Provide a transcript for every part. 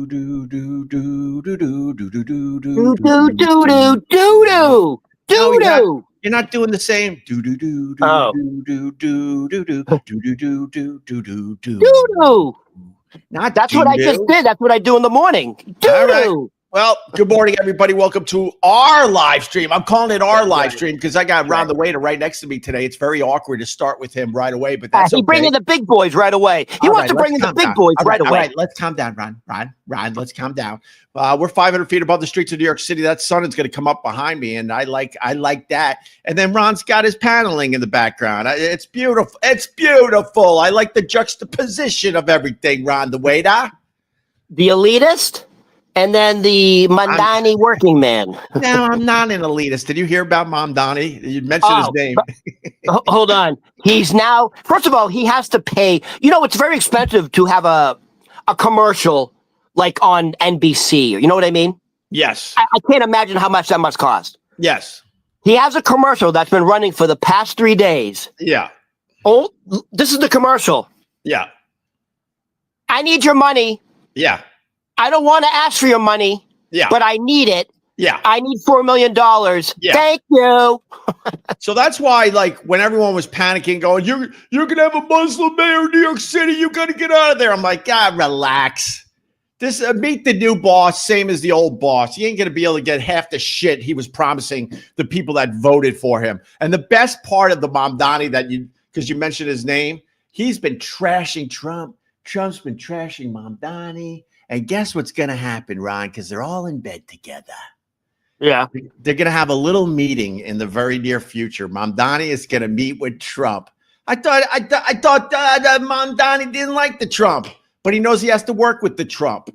Do do do do do do No, do do. you're not doing the same. Do do do do Oh, do do do do do do do do do do do do. do. Not That's what I just do. did. That's what I do in the morning. Do All right. do. Well, good morning, everybody. Welcome to our live stream. I'm calling it our live stream because I got Ron the Waiter right next to me today. It's very awkward to start with him right away, but that's He okay. bring in the big boys right away. He wants to bring in the big boys right away. All right, let's calm down, Ron, let's calm down. We're 500 feet above the streets of New York City. That sun is going to come up behind me, and I like that. And then Ron's got his paneling in the background. It's beautiful. It's beautiful. I like the juxtaposition of everything, Ron the Waiter. The elitist, and then the Mandani working man. No, I'm not an elitist. Did you hear about Mamdani? You mentioned his name. Hold on. He's now, first of all, he has to pay. You know, it's very expensive to have a commercial like on NBC. You know what I mean? Yes. I can't imagine how much that must cost. Yes. He has a commercial that's been running for the past 3 days. Yeah. Oh, this is the commercial. Yeah. I need your money. Yeah. I don't want to ask for your money. Yeah. But I need it. Yeah. I need $4 million. Yeah. Thank you. So that's why, like, when everyone was panicking, going, you're going to have a Muslim mayor in New York City. You got to get out of there. I'm like, relax. This meet the new boss, same as the old boss. You ain't going to be able to get half the shit he was promising the people that voted for him. And the best part of the Mamdani because you mentioned his name, he's been trashing Trump. Trump's been trashing Mamdani. And guess what's going to happen, Ron? Because they're all in bed together. Yeah. They're going to have a little meeting in the very near future. Mamdani is going to meet with Trump. I thought Mamdani didn't like the Trump, but he knows he has to work with the Trump.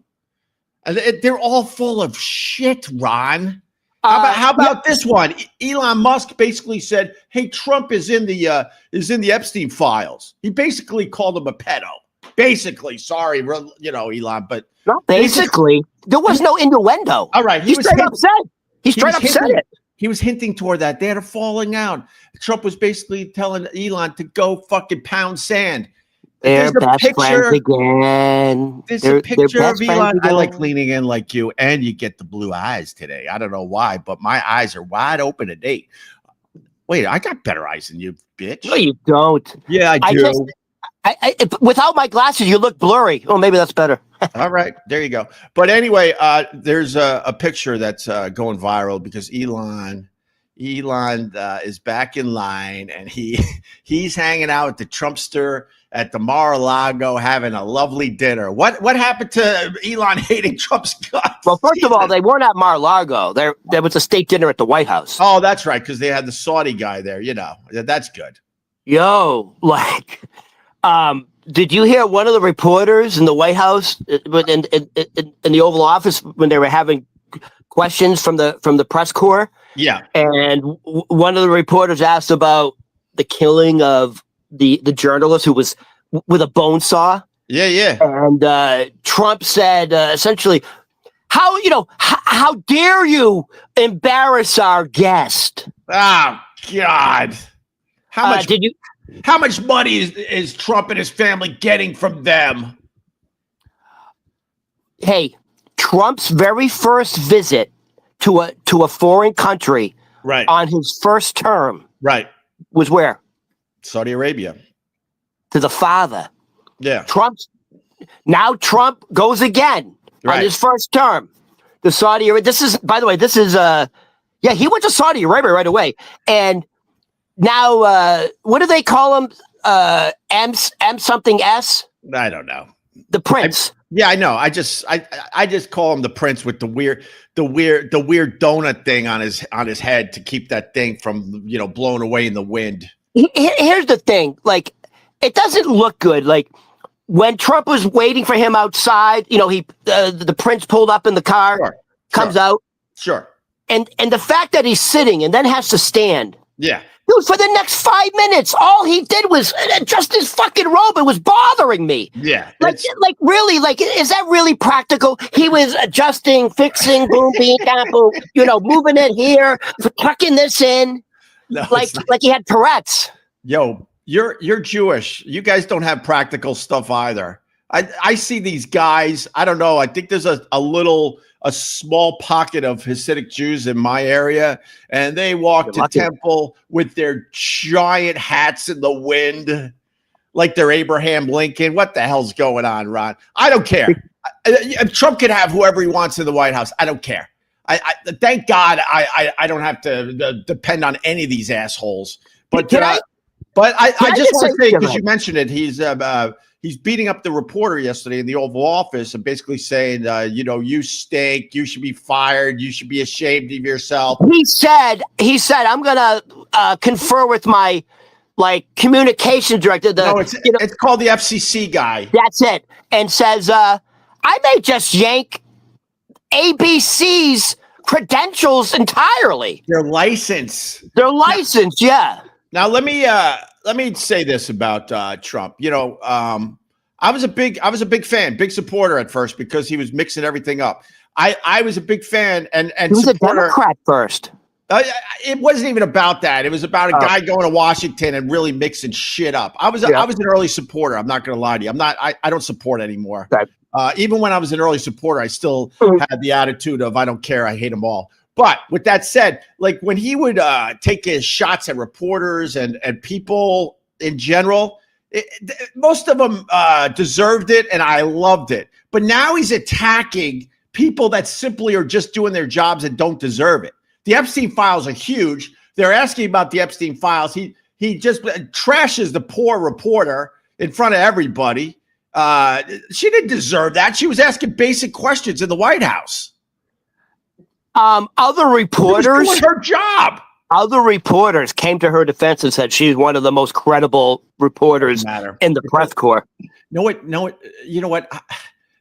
And they're all full of shit, Ron. How about this one? Elon Musk basically said, "Hey, Trump is in the Epstein files." He basically called him a pedo. Basically, sorry, Elon, but not basically. There was no innuendo. All right, he straight up said. He straight up said it. He was hinting toward that. They had a falling out. Trump was basically telling Elon to go fucking pound sand. They're best friends again. There's a picture of Elon. I like leaning in like you, and you get the blue eyes today. I don't know why, but my eyes are wide open today. Wait, I got better eyes than you, bitch. No, you don't. Yeah, I do. Without my glasses, you look blurry. Oh, maybe that's better. All right, there you go. But anyway, there's a picture that's going viral because Elon is back in line, and he's hanging out with the Trumpster at the Mar-a-Lago having a lovely dinner. What happened to Elon hating Trump's guts? Well, first of all, they weren't at Mar-a-Lago. There was a state dinner at the White House. Oh, that's right, because they had the Saudi guy there. That's good. Yo, did you hear one of the reporters in the White House, in the Oval Office, when they were having questions from the press corps? Yeah. And one of the reporters asked about the killing of the journalist who was with a bone saw. Yeah, yeah. And Trump said essentially, how dare you embarrass our guest? Oh God! How much money is Trump and his family getting from them? Hey, Trump's very first visit to a foreign country, right, on his first term, right, was where? Saudi Arabia. To the father. Yeah. Trump goes again on his first term to Saudi Arabia. This is, by the way, he went to Saudi Arabia right away. And now, what do they call him? M something S? I don't know. The prince. I know. I just call him the prince with the weird donut thing on his head to keep that thing from blown away in the wind. Here's the thing, it doesn't look good. When Trump was waiting for him outside, the prince pulled up in the car, comes out. Sure. And the fact that he's sitting and then has to stand. Yeah. Dude, for the next 5 minutes, all he did was adjust his fucking robe. It was bothering me. Yeah. Really, is that really practical? He was adjusting, fixing, boom, bean, apple, moving it here, tucking this in. No, like he had Tourette's. Yo, you're Jewish. You guys don't have practical stuff either. I see these guys. I don't know. I think there's a small pocket of Hasidic Jews in my area, and they walk to temple with their giant hats in the wind, like they're Abraham Lincoln. What the hell's going on, Ron? I don't care. Trump can have whoever he wants in the White House. I don't care. I thank God I don't have to depend on any of these assholes. But I just want to say, because you mentioned it, he's beating up the reporter yesterday in the Oval Office and basically saying, you stink, you should be fired, you should be ashamed of yourself. He said, I'm gonna confer with my communication director. It's called the FCC guy. That's it, and says, I may just yank ABC's credentials entirely. Their license. Yeah. Now let me say this about Trump. I was a big fan, big supporter at first because he was mixing everything up. I was a big fan and he was supporter. A Democrat first. It wasn't even about that. It was about a guy going to Washington and really mixing shit up. I was an early supporter. I'm not going to lie to you. I don't support anymore. Right. Even when I was an early supporter, I still had the attitude of I don't care. I hate them all. But with that said, when he would take his shots at reporters and people in general, most of them deserved it, and I loved it. But now he's attacking people that simply are just doing their jobs and don't deserve it. The Epstein files are huge. They're asking about the Epstein files. He just trashes the poor reporter in front of everybody. She didn't deserve that. She was asking basic questions in the White House. Other reporters doing her job. Other reporters came to her defense and said she's one of the most credible reporters in the press corps. No, you know what?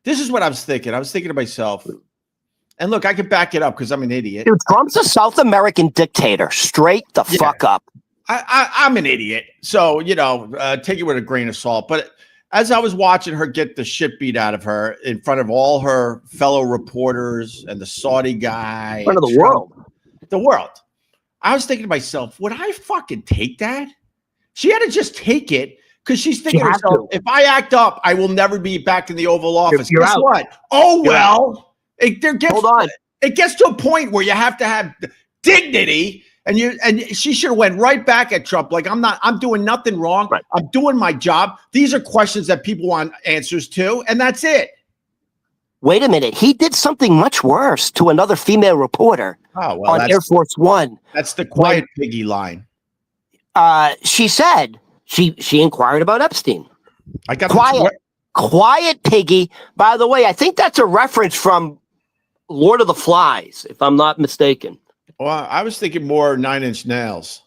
This is what I was thinking. I was thinking to myself, and look, I can back it up because I'm an idiot. Dude, Trump's a South American dictator. Straight the fuck up. I'm an idiot. So, take it with a grain of salt. But as I was watching her get the shit beat out of her in front of all her fellow reporters and the Saudi guy. In front of the world. I was thinking to myself, would I fucking take that? She had to just take it because she's thinking to herself, if I act up, I will never be back in the Oval Office. Guess what? Oh, well, it gets to a point where you have to have dignity. And she should have went right back at Trump. I'm doing nothing wrong. Right. I'm doing my job. These are questions that people want answers to. And that's it. Wait a minute. He did something much worse to another female reporter on Air Force One. That's the quiet Piggy line. She said she inquired about Epstein. I got quiet Piggy. By the way, I think that's a reference from Lord of the Flies, if I'm not mistaken. Well, I was thinking more 9 Inch Nails.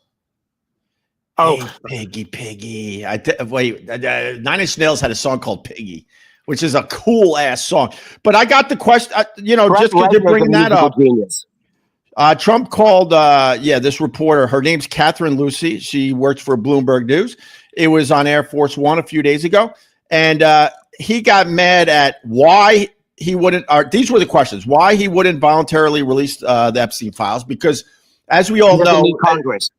Oh, hey, Piggy. 9 Inch Nails had a song called Piggy, which is a cool ass song. But I got the question, just because you're bringing that up. Trump called, this reporter. Her name's Catherine Lucy. She works for Bloomberg News. It was on Air Force One a few days ago. And he got mad at why he wouldn't, these were the questions, why he wouldn't voluntarily release the Epstein files, because as we all know, Congress.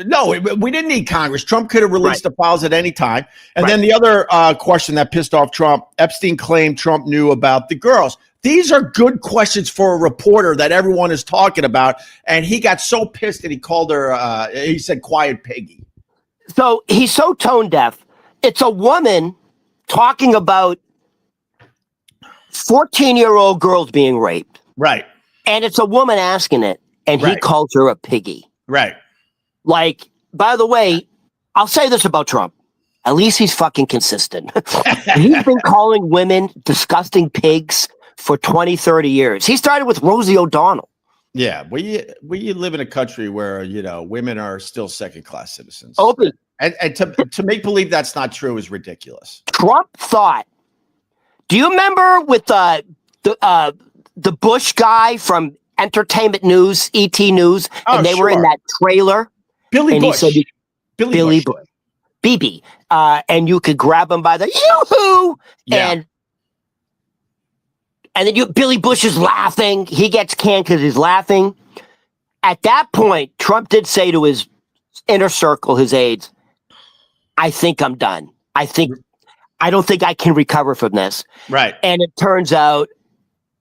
No, we didn't need Congress. Trump could have released the files at any time. And then the other question that pissed off Trump, Epstein claimed Trump knew about the girls. These are good questions for a reporter that everyone is talking about. And he got so pissed that he called her, he said, quiet Piggy. So he's so tone deaf. It's a woman talking about 14-year-old girls being raped. Right. And it's a woman asking it. And he calls her a piggy. Right. By the way, I'll say this about Trump. At least he's fucking consistent. He's been calling women disgusting pigs for 20, 30 years. He started with Rosie O'Donnell. Yeah. We live in a country where, women are still second-class citizens. Open. And to make believe that's not true is ridiculous. Trump thought, do you remember with the Bush guy from Entertainment News, ET News, and they were in that trailer? Billy Bush. He said, Billy Bush. BB. And you could grab him by the yoo-hoo. Yeah. And then Billy Bush is laughing. He gets canned because he's laughing. At that point, Trump did say to his inner circle, his aides, I think I'm done. I think I don't think I can recover from this. Right. And it turns out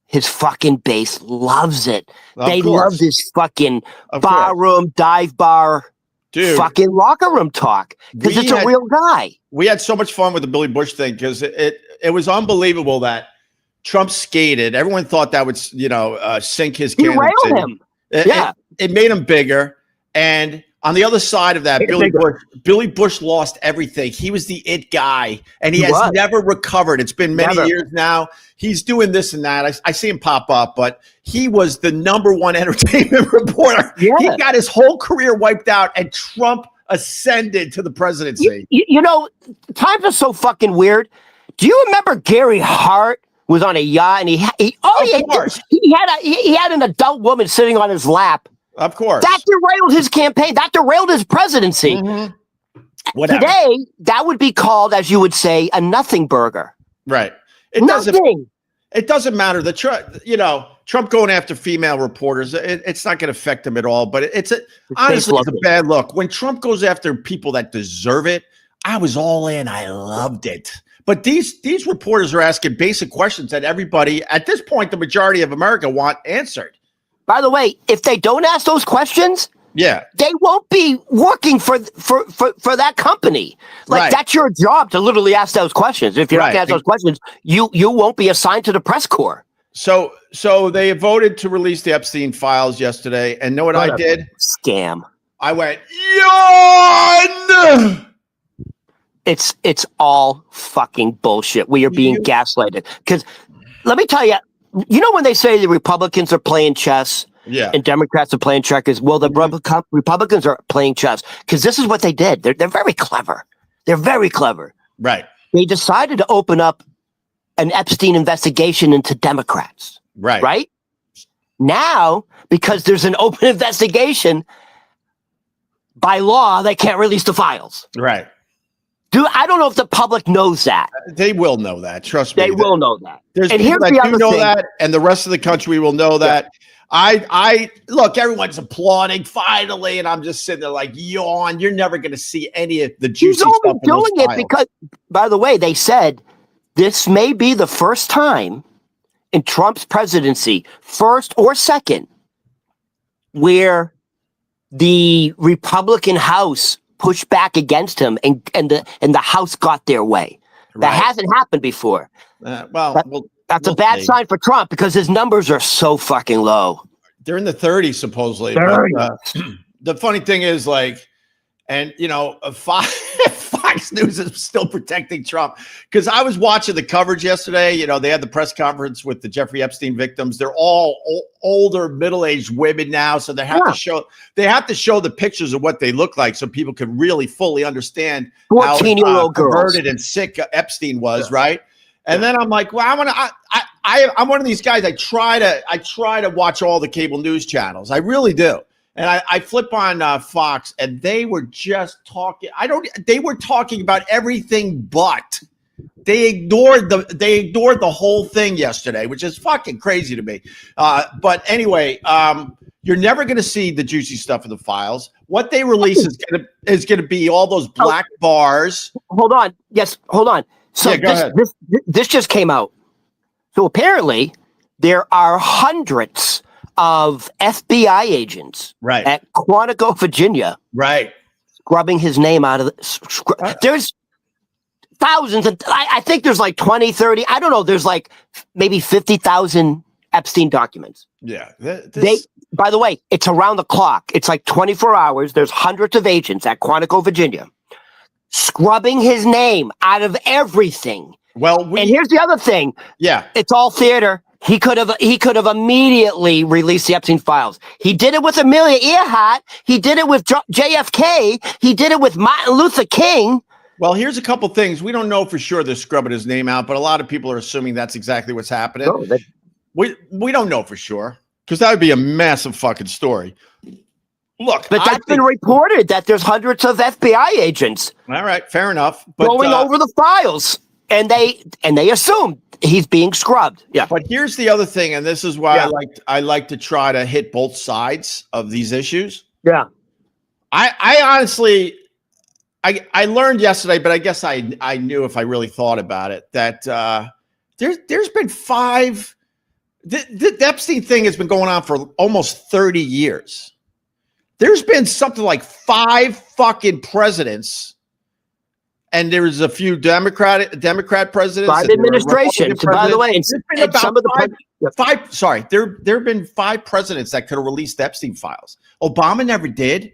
his fucking base loves it. They love this fucking barroom, dive bar, fucking locker room talk because it's a real guy. We had so much fun with the Billy Bush thing because it was unbelievable that Trump skated. Everyone thought that would, sink his candidacy. Derail him. It made him bigger. And on the other side of that, Billy Bush lost everything. He was the it guy, and he has never recovered. It's been many years now. He's doing this and that. I see him pop up, but he was the #1 entertainment reporter. Yeah. He got his whole career wiped out, and Trump ascended to the presidency. Times are so fucking weird. Do you remember Gary Hart was on a yacht, and he had an adult woman sitting on his lap. Of course. That derailed his campaign. That derailed his presidency. Mm-hmm. Today, that would be called, as you would say, a nothing burger. Right. It doesn't matter. Trump going after female reporters, it's not going to affect him at all. But honestly, it's a bad look. When Trump goes after people that deserve it, I was all in. I loved it. But these reporters are asking basic questions that everybody, at this point, the majority of America want answered. By the way, if they don't ask those questions, they won't be working for that company. That's your job to literally ask those questions. If you're not going to ask those questions, you won't be assigned to the press corps. So they voted to release the Epstein files yesterday, and know what I did? Scam. I went, yawn! It's all fucking bullshit. We are being gaslighted. Because let me tell you, when they say the Republicans are playing chess and Democrats are playing checkers, well, the Republicans are playing chess because this is what they did. They're very clever. They're very clever. Right. They decided to open up an Epstein investigation into Democrats. Right. Right? Now, because there's an open investigation, by law, they can't release the files. Right. Dude, I don't know if the public knows that. They will know that. Trust me. They will know that. There's people that do know that, and the rest of the country will know that. I look, everyone's applauding finally, and I'm just sitting there like, yawn. You're never going to see any of the juicy stuff. He's only doing it because, by the way, they said this may be the first time in Trump's presidency, first or second, where the Republican House pushed back against him, and the House got their way. That hasn't happened before. That's a bad sign for Trump because his numbers are so fucking low. They're in the 30s supposedly. But, the funny thing is, Fox News is still protecting Trump because I was watching the coverage yesterday. They had the press conference with the Jeffrey Epstein victims. They're all older, middle-aged women now, so they have to show the pictures of what they look like so people can really fully understand how perverted and sick Epstein was, right? And then I'm like, well, I'm one of these guys. I try to watch all the cable news channels. I really do. And I flip on Fox, and they were just talking. They were talking about everything, but they ignored the whole thing yesterday, which is fucking crazy to me. But anyway, you're never going to see the juicy stuff in the files. What they release is going to be all those black bars. Hold on. Yes, hold on. So this just came out. So apparently, there are hundreds of FBI agents at Quantico, Virginia, scrubbing his name out of the. There's thousands, and I think there's like 20, 30. I don't know. There's like maybe 50,000 Epstein documents. Yeah. By the way, it's around the clock. It's like 24 hours. There's hundreds of agents at Quantico, Virginia, scrubbing his name out of everything. Well, and here's the other thing. Yeah. It's all theater. He could have immediately released the Epstein files. He did it with Amelia Earhart. He did it with JFK. He did it with Martin Luther King. Well, here's a couple things. We don't know for sure they're scrubbing his name out, but a lot of people are assuming that's exactly what's happening. No, we don't know for sure because that would be a massive fucking story. Look, but that's been reported that there's hundreds of FBI agents. All right, fair enough. But, going over the files, and they assume he's being scrubbed. Yeah. But here's the other thing, and this is why I like to try to hit both sides of these issues. Yeah. I honestly, I learned yesterday, but I guess I knew if I really thought about it that there's been five. The Epstein thing has been going on for almost 30 years. There's been something like 5 fucking presidents, and there's a few Democrat presidents. 5 administrations. By the way, it's been about some of the five. Sorry, there have been 5 presidents that could have released Epstein files. Obama never did.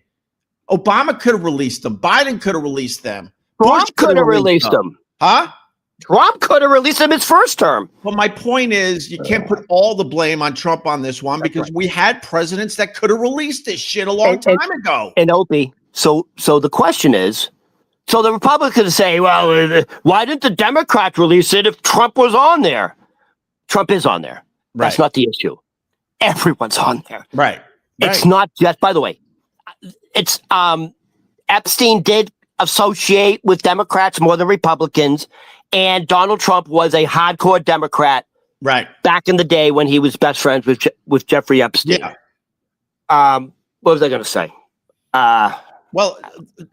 Obama could have released them. Biden could have released them. Trump could have released them. Huh? Trump could have released them his first term. But my point is, you can't put all the blame on Trump on this one because we had presidents that could have released this shit a long time ago. And Opie, so the question is, so the Republicans say, well, why didn't the Democrats release it if Trump was on there? Trump is on there. Right. That's not the issue. Everyone's on there. Right. It's not just, by the way, it's Epstein did associate with Democrats more than Republicans, and Donald Trump was a hardcore Democrat back in the day when he was best friends with Jeffrey Epstein. Yeah. What was I going to say? Well,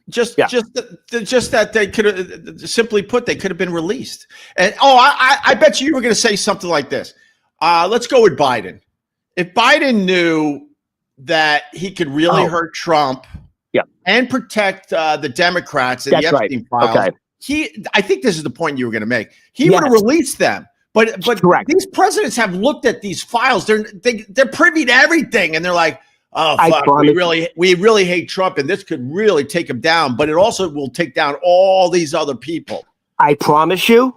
just that they could have, simply put, they could have been released. And I bet you were going to say something like this. Let's go with Biden. If Biden knew that he could really hurt Trump and protect the Democrats and the Epstein files, I think this is the point you were going to make. He would have released them. But these presidents have looked at these files. They're privy to everything, and they're like, oh fuck, we really hate Trump, and this could really take him down. But it also will take down all these other people. I promise you,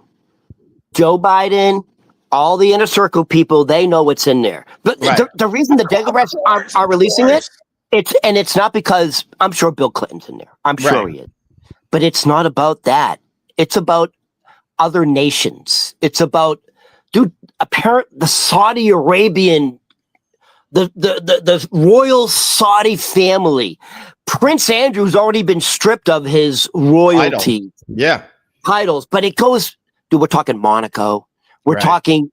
Joe Biden, all the inner circle people, they know what's in there. But the reason the Democrats are releasing it's not because I'm sure Bill Clinton's in there. I'm sure he is. But it's not about that. It's about other nations. It's about, dude, the Saudi Arabian, the royal Saudi family. Prince Andrew's already been stripped of his royalty titles, but it goes, dude, we're talking Monaco. We're talking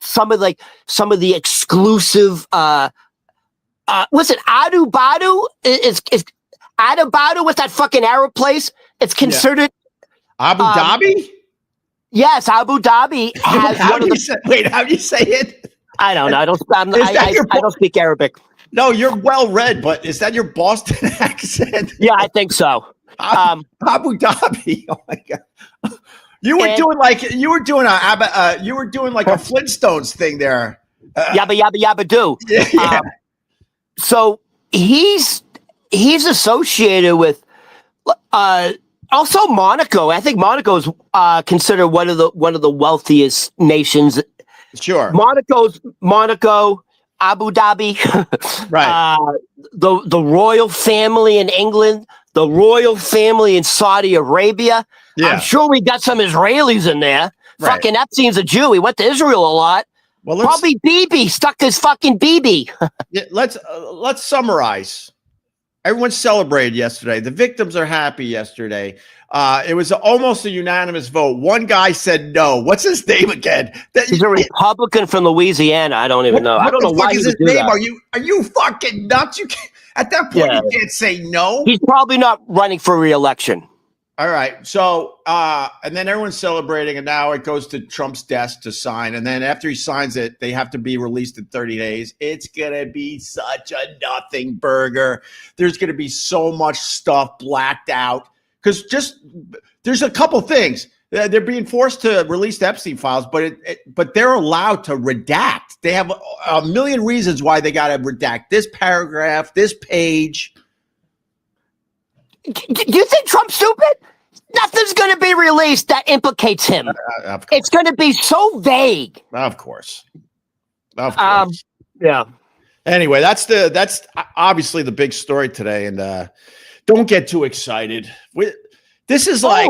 some of the exclusive what's it, Abu Dhabi? Is Abu Dhabi with that fucking Arab place? It's considered Abu Dhabi? Yes, Abu Dhabi has how do you say it? I don't know. I don't speak Arabic. No, you're well read, but is that your Boston accent? Yeah, I think so. Abu Dhabi. Oh my god. You were doing like a Flintstones thing there. Yabba yabba yabba do. Yeah. So he's associated with also Monaco. I think Monaco is considered one of the wealthiest nations. Sure. Monaco, Abu Dhabi, right? The royal family in England, the royal family in Saudi Arabia. Yeah. I'm sure we got some Israelis in there. Right. Fucking Epstein's a Jew. He went to Israel a lot. Well, probably BB stuck his fucking BB. Yeah, let's summarize. Everyone celebrated yesterday. The victims are happy yesterday. It was almost a unanimous vote. One guy said no. What's his name again? He's a Republican from Louisiana. I don't even know. I don't know why is his name. Are you fucking nuts? You can't, at that point you can't say no. He's probably not running for re-election. All right. So, and then everyone's celebrating, and now it goes to Trump's desk to sign. And then after he signs it, they have to be released in 30 days. It's going to be such a nothing burger. There's going to be so much stuff blacked out because there's a couple things. They're being forced to release the Epstein files, but they're allowed to redact. They have a million reasons why they got to redact this paragraph, this page. Do you think Trump's stupid? Nothing's going to be released that implicates him. It's going to be so vague. Of course. Yeah. Anyway, that's obviously the big story today, and don't get too excited. This is like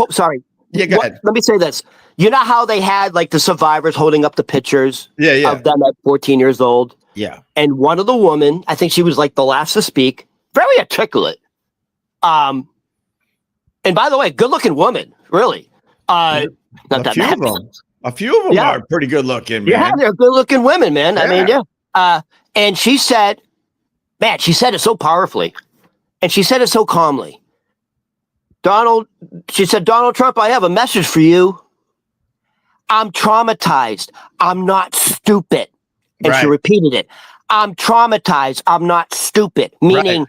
sorry. Yeah, go ahead. Let me say this. You know how they had like the survivors holding up the pictures of them at 14 years old? Yeah. And one of the women, I think she was like the last to speak, very articulate. And by the way, good looking woman, really. A few of them are pretty good looking, man. Yeah, they're good looking women, man. Yeah. I mean, and she said it so powerfully. and she said it so calmly. She said, Donald Trump, I have a message for you. I'm traumatized. I'm not stupid. And she repeated it. I'm traumatized. I'm not stupid. Meaning,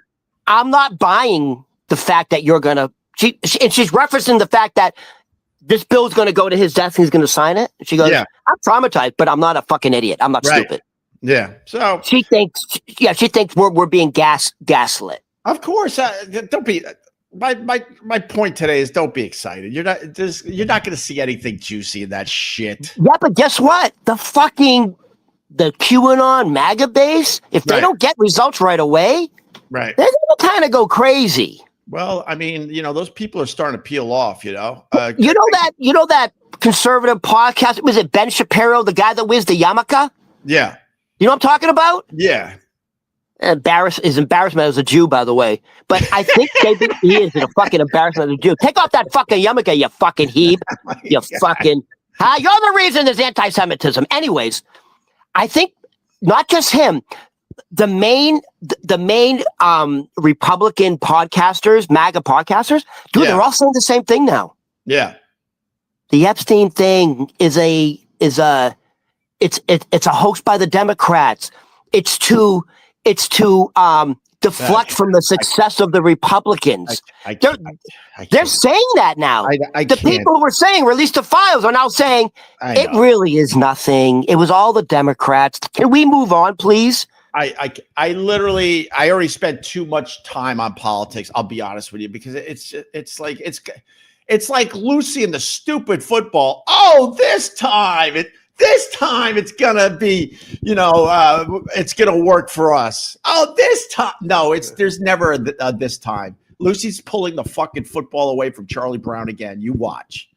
I'm not buying the fact that you're going to, and she's referencing the fact that this bill's going to go to his desk and he's going to sign it. She goes, I'm traumatized, but I'm not a fucking idiot. I'm not stupid. Yeah. So she thinks we're being gaslit. Of course. Don't be. My point today is don't be excited. You're not going to see anything juicy in that shit. Yeah, but guess what? The QAnon MAGA base, if they don't get results right away, they're going to kind of go crazy. Well, I mean, those people are starting to peel off, you know that conservative podcast, was it Ben Shapiro, the guy that wears the yarmulke? Yeah. You know what I'm talking about? Yeah. His embarrassment as a Jew, by the way. But I think maybe he is a fucking embarrassment as a Jew. Take off that fucking yarmulke, you fucking heeb. You're the reason there's anti-Semitism. Anyways, I think not just him, the main Republican podcasters, MAGA podcasters, they're all saying the same thing now. Yeah. The Epstein thing is a hoax by the Democrats. It's to deflect from the success of the Republicans. They're saying that now. The people who were saying release the files are now saying it really is nothing. It was all the Democrats. Can we move on, please? I already spent too much time on politics. I'll be honest with you, because it's like Lucy and the stupid football. Oh, this time it's gonna be, it's gonna work for us. Oh, this time, no, there's never a this time. Lucy's pulling the fucking football away from Charlie Brown again. You watch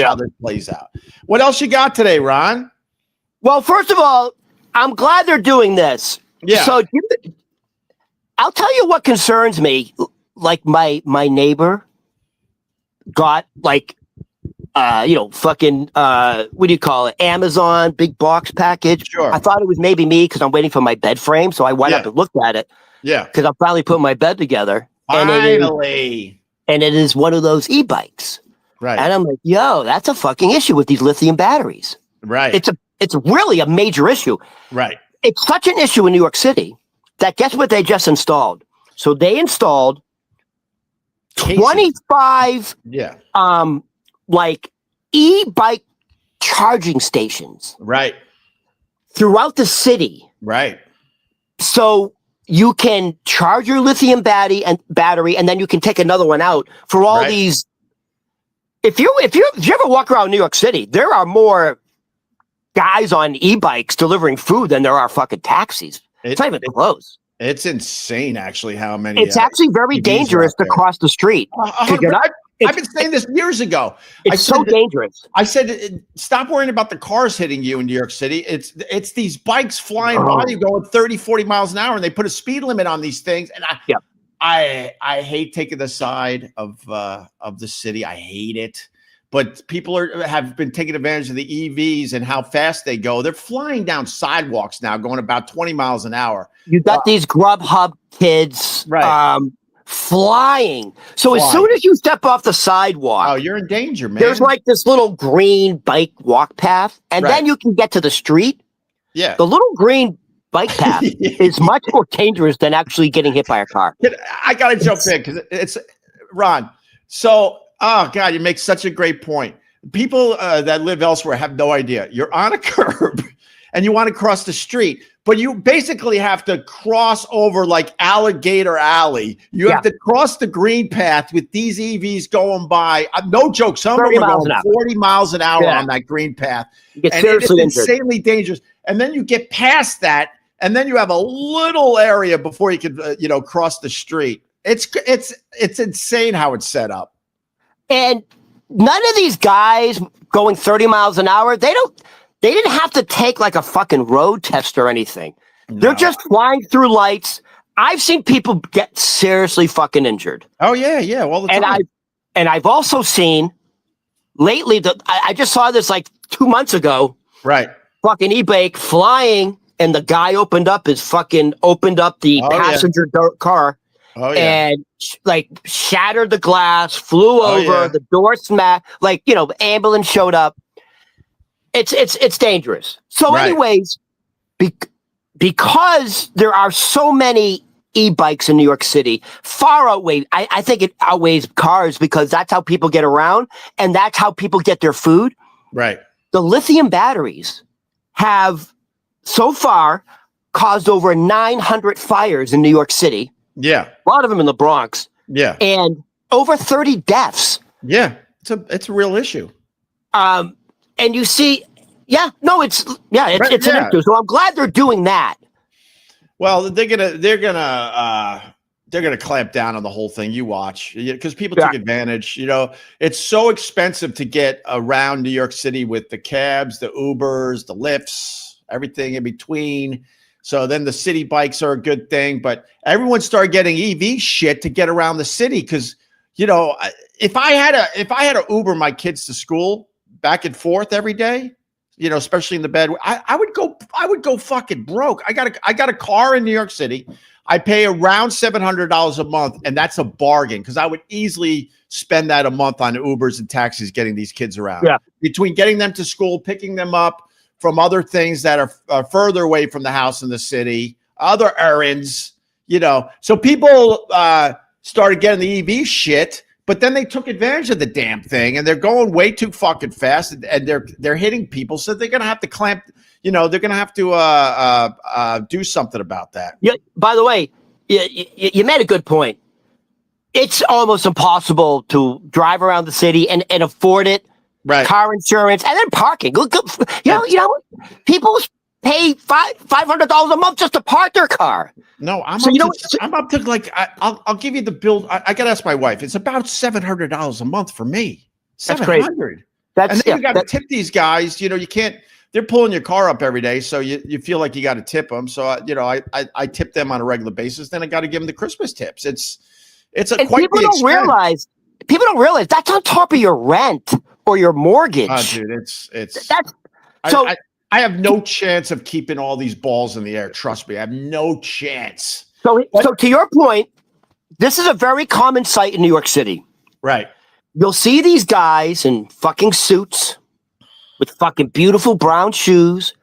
how this plays out. What else you got today, Ron? Well, first of all, I'm glad they're doing this. Yeah. So I'll tell you what concerns me. Like my neighbor got fucking what do you call it? Amazon big box package. Sure. I thought it was maybe me because I'm waiting for my bed frame. So I went up and looked at it. Yeah. Because I'm finally putting my bed together. Finally. And it is one of those e-bikes. Right. And I'm like, yo, that's a fucking issue with these lithium batteries. Right. It's really a major issue. Right. It's such an issue in New York City that guess what they just installed? So they installed 25 e-bike charging stations. Right. Throughout the city. Right. So you can charge your lithium battery and then you can take another one out for all these. If you ever walk around New York City, there are more guys on e-bikes delivering food than there are fucking taxis. It's not even close. It's insane, actually, how many. It's actually very dangerous to cross the street. I've been saying this years ago. It's so dangerous. I said, stop worrying about the cars hitting you in New York City. It's these bikes flying by you going 30, 40 miles an hour, and they put a speed limit on these things. And I hate taking the side of the city. I hate it. But people have been taking advantage of the EVs and how fast they go. They're flying down sidewalks now, going about 20 miles an hour. You got these Grubhub kids flying. So as soon as you step off the sidewalk, you're in danger, man. There's like this little green bike walk path, and then you can get to the street. Yeah. The little green bike path is much more dangerous than actually getting hit by a car. I got to jump in because it's Ron. So, oh God, you make such a great point. People that live elsewhere have no idea. You're on a curb and you want to cross the street, but you basically have to cross over like Alligator Alley. You have to cross the green path with these EVs going by. No joke. Some of them are going 40 miles an hour on that green path. You get seriously it's insanely dangerous. And then you get past that, and then you have a little area before you can, cross the street. It's insane how it's set up. And none of these guys going 30 miles an hour, they didn't have to take like a fucking road test or anything. No. They're just flying through lights. I've seen people get seriously fucking injured. Oh yeah, all the time. And I've also seen lately I just saw this like 2 months ago. Right. Fucking e-bike flying, and the guy opened up the passenger car, Oh yeah. And like shattered the glass, flew over, Yeah. the door smacked, like, ambulance showed up. It's dangerous. So Right. anyways, because there are so many e-bikes in New York City, I think it outweighs cars, because that's how people get around and that's how people get their food. Right. The lithium batteries have so far caused over 900 fires in New York City. Yeah. A lot of them in the Bronx. Yeah. And over 30 deaths. Yeah. It's a real issue. And you see, it's an issue. So I'm glad they're doing that. Well, they're gonna clamp down on the whole thing. You watch, because people took advantage. It's so expensive to get around New York City with the cabs, the Ubers, the Lyfts, everything in between. So then the city bikes are a good thing, but everyone started getting EV shit to get around the city. Because if I had to Uber my kids to school back and forth every day, especially in the bed, I would go fucking broke. I got a car in New York City. I pay around $700 a month, and that's a bargain, because I would easily spend that a month on Ubers and taxis getting these kids around. Yeah. Between getting them to school, picking them up from other things that are further away from the house in the city, other errands, So people started getting the EV shit, but then they took advantage of the damn thing, and they're going way too fucking fast, and they're hitting people. So they're gonna have to clamp. They're gonna have to do something about that. Yeah. By the way, you made a good point. It's almost impossible to drive around the city and afford it. Right. Car insurance and then parking. People pay $500 a month just to park their car. No, I'm up to like I'll give you the bill. I gotta ask my wife. It's about $700 a month for me. $700. And then you got to tip these guys. You can't. They're pulling your car up every day, so you feel like you got to tip them. So I tip them on a regular basis. Then I got to give them the Christmas tips. It's quite people don't realize. People don't realize that's on top of your rent or your mortgage. Oh, dude, I have no chance of keeping all these balls in the air. Trust me, I have no chance. So to your point, this is a very common sight in New York City. Right. You'll see these guys in fucking suits with fucking beautiful brown shoes,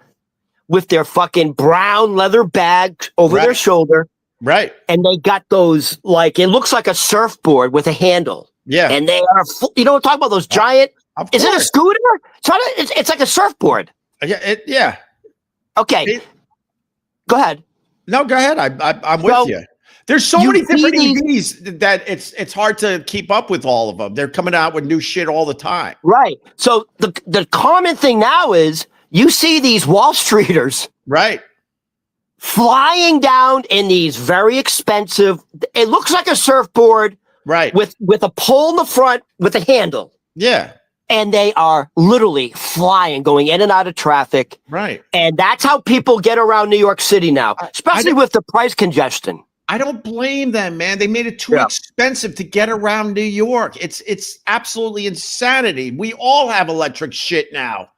with their fucking brown leather bag over their shoulder. Right. And they got those, it looks like a surfboard with a handle. Yeah. And they are, what I'm talking about, those giant, is it a scooter? It's like a surfboard. Yeah. Okay. Go ahead. No, go ahead. I'm with you. There's so many different EVs that it's hard to keep up with all of them. They're coming out with new shit all the time. Right. So the common thing now is you see these Wall Streeters. Right. Flying down in these very expensive, it looks like a surfboard. Right. With a pole in the front with a handle. Yeah. And they are literally flying, going in and out of traffic. Right. And that's how people get around New York City now, especially with the price congestion. I don't blame them, man. They made it too expensive to get around New York. It's absolutely insanity. We all have electric shit now.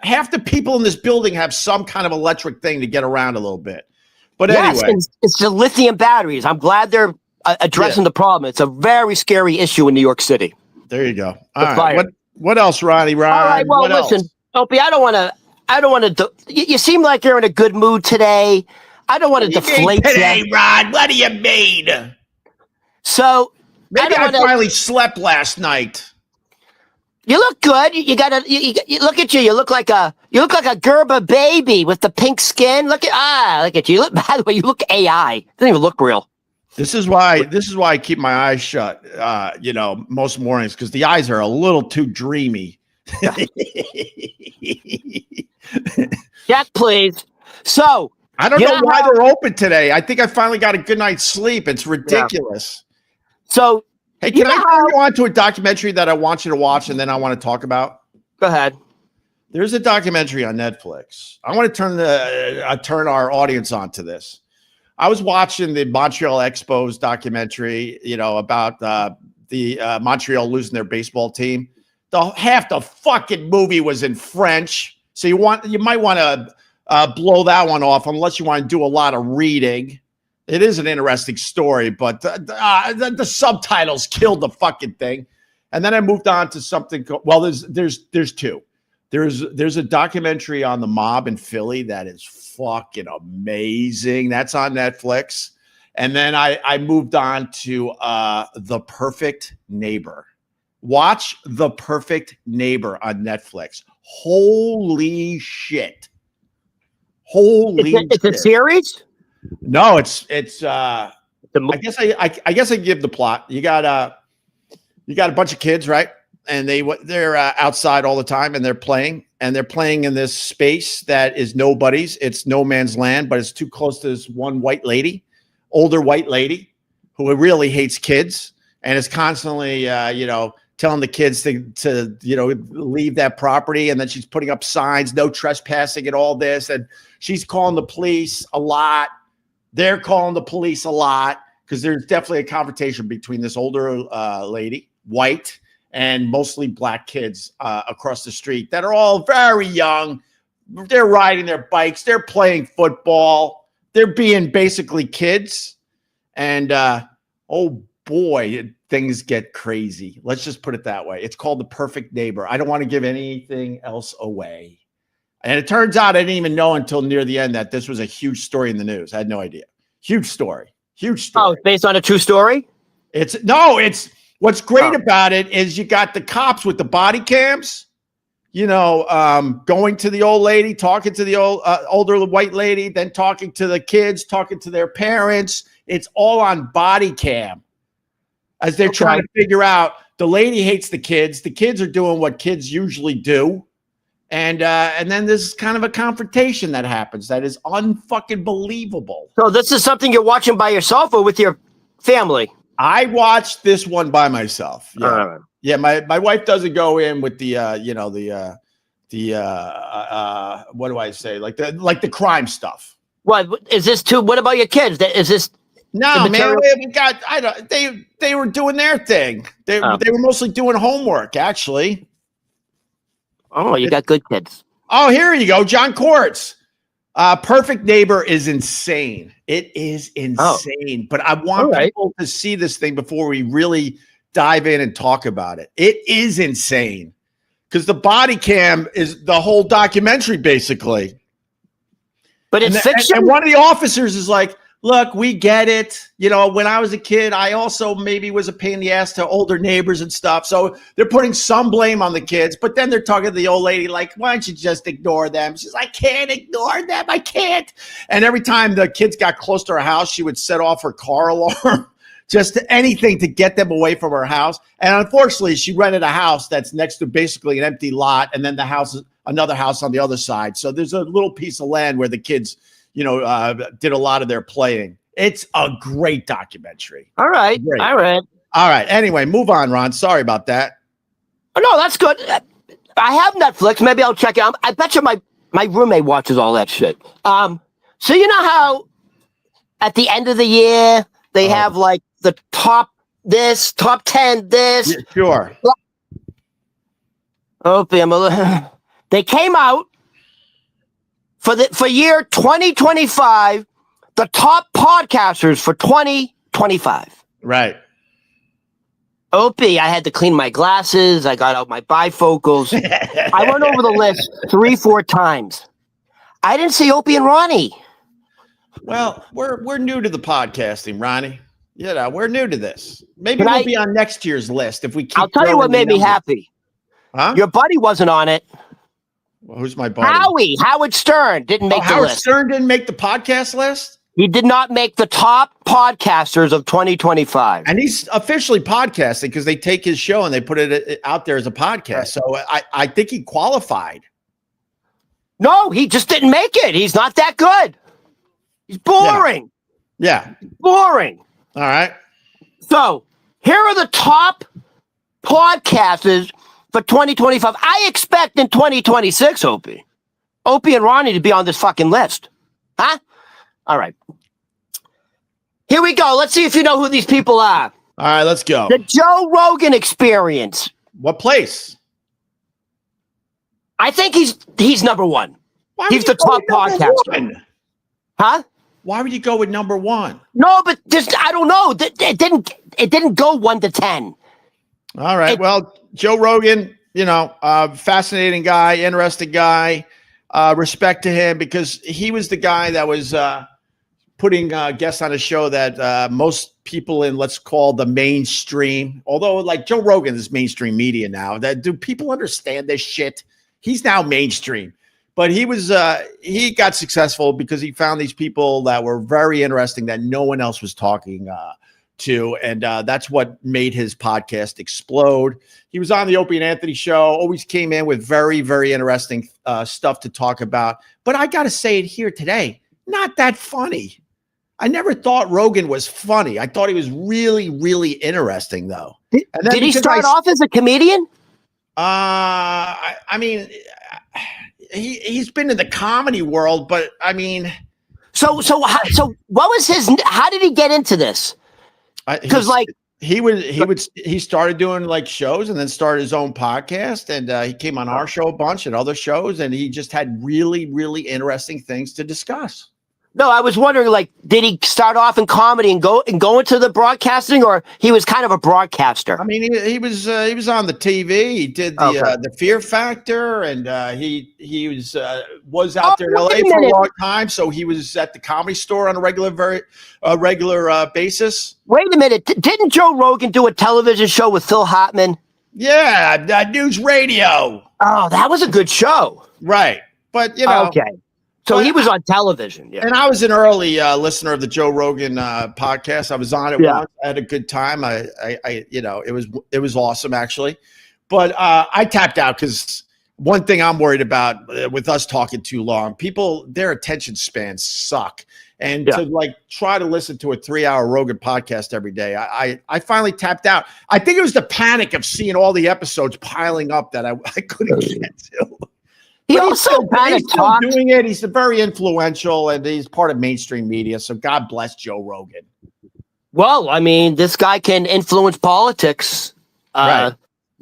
Half the people in this building have some kind of electric thing to get around a little bit. But anyway. It's the lithium batteries. I'm glad they're addressing the problem. It's a very scary issue in New York City. There you go. All right. What else, Ronnie? Ron, all right. Well, listen, Opie, I don't want to. You seem like you're in a good mood today. I don't want to deflate today, Ron. What do you mean? So maybe I finally slept last night. You look good. You look at you. You look like a Gerber baby with the pink skin. Look at you. By the way, you look AI. Doesn't even look real. This is why I keep my eyes shut, most mornings, because the eyes are a little too dreamy. Check, please. So I don't know why they're open today. I think I finally got a good night's sleep. It's ridiculous. Yeah. So hey, can I turn you on to a documentary that I want you to watch and then I want to talk about? Go ahead. There's a documentary on Netflix. I want to turn our audience on to this. I was watching the Montreal Expos documentary, about the Montreal losing their baseball team. Half the fucking movie was in French, so you might want to blow that one off unless you want to do a lot of reading. It is an interesting story, but the subtitles killed the fucking thing. And then I moved on to something. Well, there's two. There's a documentary on the mob in Philly that is fucking amazing. That's on Netflix. And then I moved on to The Perfect Neighbor. Watch The Perfect Neighbor on Netflix. Holy shit. It's a series? No, it's I guess I give the plot. You got a bunch of kids, right? And they're outside all the time, and they're playing in this space that is nobody's. It's no man's land, but it's too close to this one older white lady who really hates kids and is constantly telling the kids to leave that property. And then she's putting up signs, no trespassing and all this. And she's calling the police a lot. They're calling the police a lot because there's definitely a confrontation between this older lady, white, and mostly black kids across the street that are all very young. They're riding their bikes. They're playing football. They're being basically kids. And oh boy, things get crazy. Let's just put it that way. It's called The Perfect Neighbor. I don't want to give anything else away. And it turns out I didn't even know until near the end that this was a huge story in the news. I had no idea. Huge story. Oh, it's based on a true story? It's what's great about it is you got the cops with the body cams, going to the old lady, talking to the older white lady, then talking to the kids, talking to their parents. It's all on body cam as they're trying to figure out. The lady hates the kids. The kids are doing what kids usually do. And then there's kind of a confrontation that happens that is unfucking believable. So this is something you're watching by yourself or with your family? I watched this one by myself. Yeah, yeah. My wife doesn't go in with the what do I say? Like the crime stuff. What is this too? What about your kids? Is this? No, man. They were doing their thing. They were mostly doing homework, actually. Oh, you got good kids. Oh, here you go. John Quartz. Perfect Neighbor is insane. It is insane. But I want people to see this thing before we really dive in and talk about it. It is insane. Because the body cam is the whole documentary, basically. But it's fiction. And one of the officers is like, look, we get it. When I was a kid, I also maybe was a pain in the ass to older neighbors and stuff. So they're putting some blame on the kids, but then they're talking to the old lady like, why don't you just ignore them? She's like, I can't ignore them. I can't. And every time the kids got close to her house, she would set off her car alarm, just anything to get them away from her house. And unfortunately, she rented a house that's next to basically an empty lot. And then the house is another house on the other side. So there's a little piece of land where the kids did a lot of their playing. It's a great documentary. All right. Great. All right. Anyway, move on, Ron. Sorry about that. Oh, no, that's good. I have Netflix. Maybe I'll check it out. I bet you my roommate watches all that shit. So you know how at the end of the year, they have like the top 10, this. Yeah, sure. They came out for year 2025, the top podcasters for 2025. Right. Opie, I had to clean my glasses. I got out my bifocals. I went over the list 3-4 times. I didn't see Opie and Ronnie. Well, we're new to the podcasting, Ronnie. We're new to this. Maybe we'll be on next year's list if we keep. I'll tell you what made me happy. Huh? Your buddy wasn't on it. Well, who's my buddy? Howard Stern didn't make the Howard list. Stern didn't make the podcast list? He did not make the top podcasters of 2025. And he's officially podcasting because they take his show and they put it out there as a podcast. Right. So I think he qualified. No, he just didn't make it. He's not that good. He's boring. Yeah. Boring. All right. So here are the top podcasters for 2025. I expect in 2026, Opie and Ronnie to be on this fucking list. Huh? All right. Here we go. Let's see if you know who these people are. All right, let's go. The Joe Rogan Experience. What place? I think he's number one. He's the top podcaster. One? Huh? Why would you go with number one? No, but just I don't know. It didn't go 1 to 10. All right. Well, Joe Rogan, fascinating guy, interesting guy. Respect to him because he was the guy that was putting guests on a show that most people in, let's call the mainstream, although like Joe Rogan is mainstream media now. Do people understand this shit? He's now mainstream. But he got successful because he found these people that were very interesting that no one else was talking to. And that's what made his podcast explode. He was on the Opie and Anthony show, always came in with very, very interesting stuff to talk about. But I got to say it here today, not that funny. I never thought Rogan was funny. I thought he was really, really interesting, though. Did he start off as a comedian? I mean, he's been in the comedy world, but I mean, so what was his? How did he get into this? Because he started doing like shows and then started his own podcast, and he came on our show a bunch and other shows, and he just had really, really interesting things to discuss. No, I was wondering, like, did he start off in comedy and go into the broadcasting, or he was kind of a broadcaster? I mean, he was on the TV. He did the Fear Factor, and he was out there in LA for a long time. So he was at the Comedy Store on a regular basis. Wait a minute, didn't Joe Rogan do a television show with Phil Hartman? Yeah, News Radio. Oh, that was a good show, right? But okay. So he was on television, yeah. And I was an early listener of the Joe Rogan podcast. I was on it once. I had a good time. It was awesome actually. But I tapped out because one thing I'm worried about with us talking too long, people, their attention spans suck. And to like try to listen to a 3-hour Rogan podcast every day, I finally tapped out. I think it was the panic of seeing all the episodes piling up that I couldn't get to. He also kind of talked. Doing it. He's very influential, and he's part of mainstream media. So God bless Joe Rogan. Well, I mean, this guy can influence politics. Right.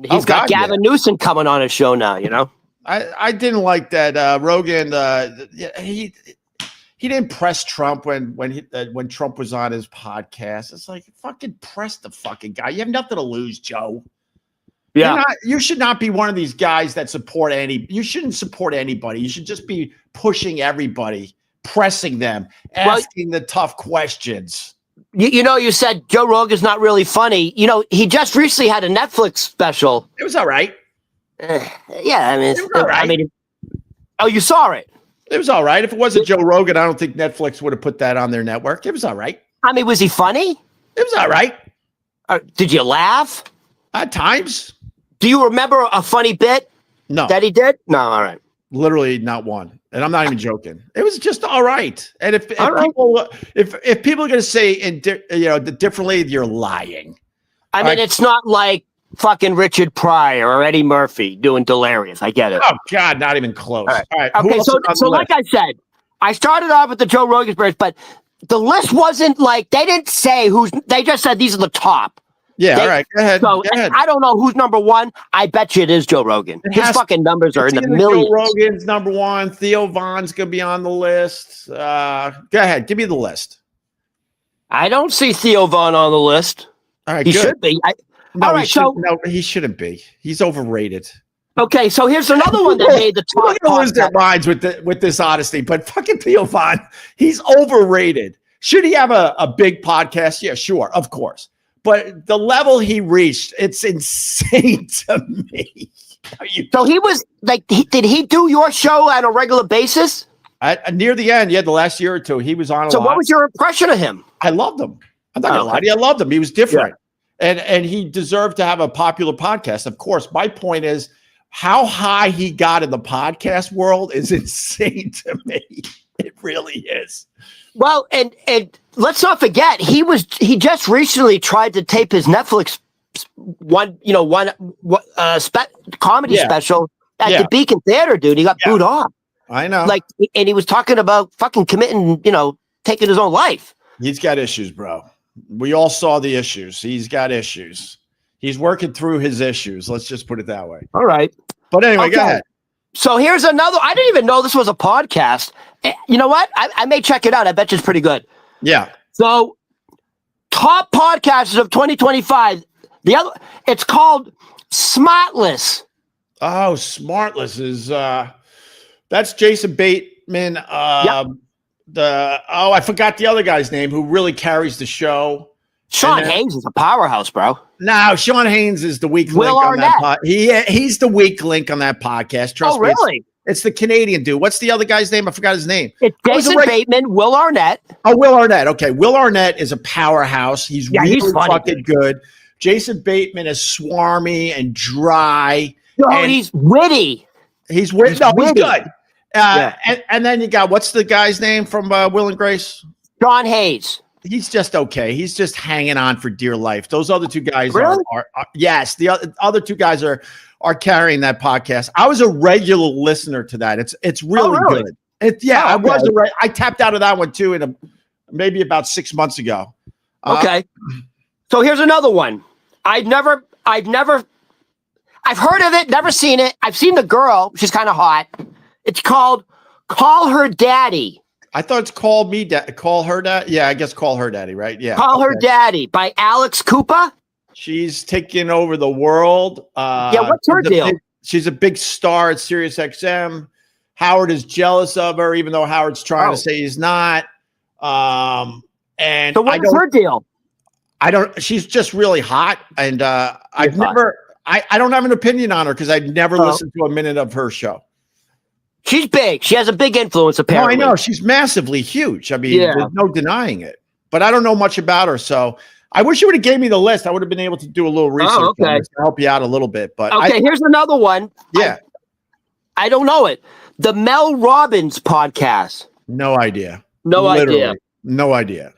He's got Gavin Newsom coming on his show now. I didn't like that Rogan. He didn't press Trump when Trump was on his podcast. It's like fucking press the fucking guy. You have nothing to lose, Joe. Yeah, you should not be one of these guys that support you shouldn't support anybody. You should just be pushing everybody, pressing them, asking the tough questions. You said Joe Rogan's not really funny. He just recently had a Netflix special. It was all right. Yeah, I mean, it was all right. Oh, you saw it? It was all right. If it wasn't Joe Rogan, I don't think Netflix would have put that on their network. It was all right. I mean, was he funny? It was all right. Did you laugh? At times. Do you remember a funny bit? No. That he did? No, all right. Literally not one. And I'm not even joking. It was just all right. And if people are going to say differently, you're lying. I mean, it's not like fucking Richard Pryor or Eddie Murphy doing Delirious. I get it. Oh God, not even close. All right. Okay, so like I said, I started off with the Joe Rogan birds, but the list wasn't like they didn't say they just said these are the top. Yeah, all right. Go ahead. So, go ahead. I don't know who's number one. I bet you it is Joe Rogan. His fucking numbers are in the millions. Joe Rogan's number one. Theo Von's going to be on the list. Go ahead. Give me the list. I don't see Theo Von on the list. All right, he should be. No, he shouldn't be. He's overrated. Okay, so here's another one that made the top. People lose their minds with this honesty, but fucking Theo Von, he's overrated. Should he have a big podcast? Yeah, sure, of course. But the level he reached, it's insane to me. So he was like, did he do your show on a regular basis? Near the end, the last year or two, he was on a lot. So what was your impression of him? I loved him. I'm not going to lie to you. I loved him. He was different. Yeah. And he deserved to have a popular podcast. Of course, my point is how high he got in the podcast world is insane to me. It really is. Well, and let's not forget he just recently tried to tape his Netflix comedy special at the Beacon Theater, dude. He got booed off. I know. And he was talking about fucking committing, taking his own life. He's got issues, bro. We all saw the issues. He's got issues. He's working through his issues. Let's just put it that way. All right. But anyway, go ahead. So here's another. I didn't even know this was a podcast. You know what? I may check it out. I bet you it's pretty good. Yeah. So, top podcasters of 2025. It's called Smartless. Oh, Smartless is that's Jason Bateman. Yep. I forgot the other guy's name who really carries the show. Sean Hayes is a powerhouse, bro. No, Sean Hayes is the weak Will link on Arnett. that he's the weak link on that podcast. Trust me. Really? It's the Canadian dude. What's the other guy's name? I forgot his name. It's Jason Bateman, Will Arnett. Oh, Will Arnett. Okay. Will Arnett is a powerhouse. He's really fucking good. Jason Bateman is swarmy and dry. No, he's witty. He's witty. He's good. And then you got, what's the guy's name from Will and Grace? Sean Hayes. He's just okay. He's just hanging on for dear life. Those other two guys are yes. The other two guys are carrying that podcast. I was a regular listener to that. It's really good. I tapped out of that one too maybe about 6 months ago. Okay. So here's another one. I've heard of it, never seen it. I've seen the girl. She's kind of hot. It's called Call Her Daddy. I thought it's Call Me Daddy. Call Her Daddy. Yeah, I guess Call Her Daddy, right? Yeah. Call Her Daddy by Alex Cooper. She's taking over the world. What's her deal? She's a big star at Sirius XM. Howard is jealous of her, even though Howard's trying to say he's not. And so what's her deal? She's just really hot. And I don't have an opinion on her because I've never listened to a minute of her show. She's big. She has a big influence, apparently. No, I know. She's massively huge. I mean, there's no denying it. But I don't know much about her. So I wish you would have gave me the list. I would have been able to do a little research to help you out a little bit. But here's another one. Yeah. I don't know it. The Mel Robbins podcast. No idea. Idea. No idea.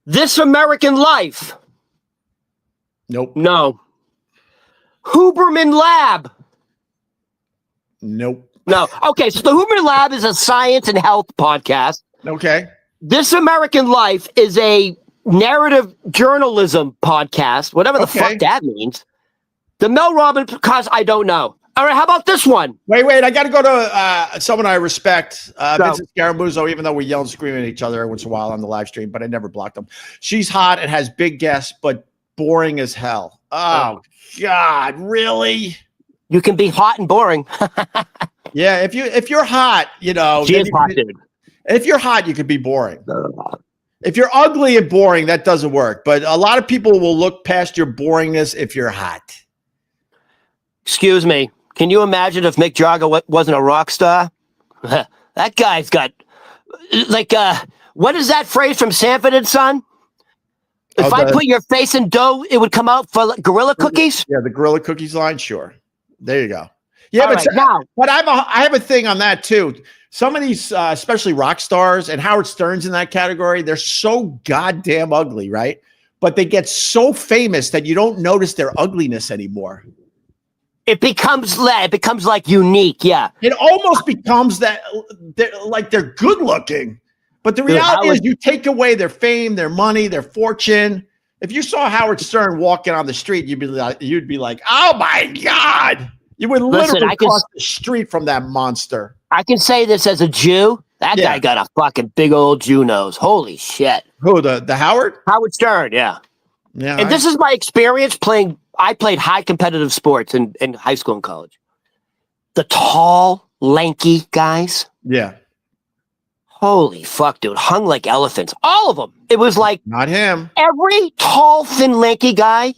This American Life. Nope. No. Huberman Lab. Nope. No. Okay, so the Huberman Lab is a science and health podcast. Okay. This American Life is a narrative journalism podcast, whatever the fuck that means. The Mel Robbins podcast, I don't know. All right, how about this one? Wait. I got to go to someone I respect, Vincent Scaramuzzo, even though we yell and scream at each other every once in a while on the live stream, but I never blocked them. She's hot. It has big guests, but boring as hell. Oh, God, really? You can be hot and boring. Yeah, if you're hot, she is hot, dude. If you're hot, you could be boring. If you're ugly and boring, that doesn't work. But a lot of people will look past your boringness if you're hot. Excuse me. Can you imagine if Mick Jagger wasn't a rock star? That guy's got what is that phrase from Sanford and Son? If I put your face in dough, it would come out for Gorilla Cookies? Yeah, the Gorilla Cookies line, sure. There you go. Yeah, but I have a thing on that too. Some of these, especially rock stars, and Howard Stern's in that category, they're so goddamn ugly, right? But they get so famous that you don't notice their ugliness anymore. It becomes like unique, yeah. It almost becomes that they're good looking. But the reality is you take away their fame, their money, their fortune. If you saw Howard Stern walking on the street, you'd be like, oh my God. You would literally cross the street from that monster. I can say this as a Jew. That guy got a fucking big old Jew nose. Holy shit. Who, the Howard? Howard Stern, yeah. Yeah. And this is my experience I played high competitive sports in high school and college. The tall, lanky guys. Yeah. Holy fuck, dude. Hung like elephants. All of them. It was like. Not him. Every tall, thin, lanky guy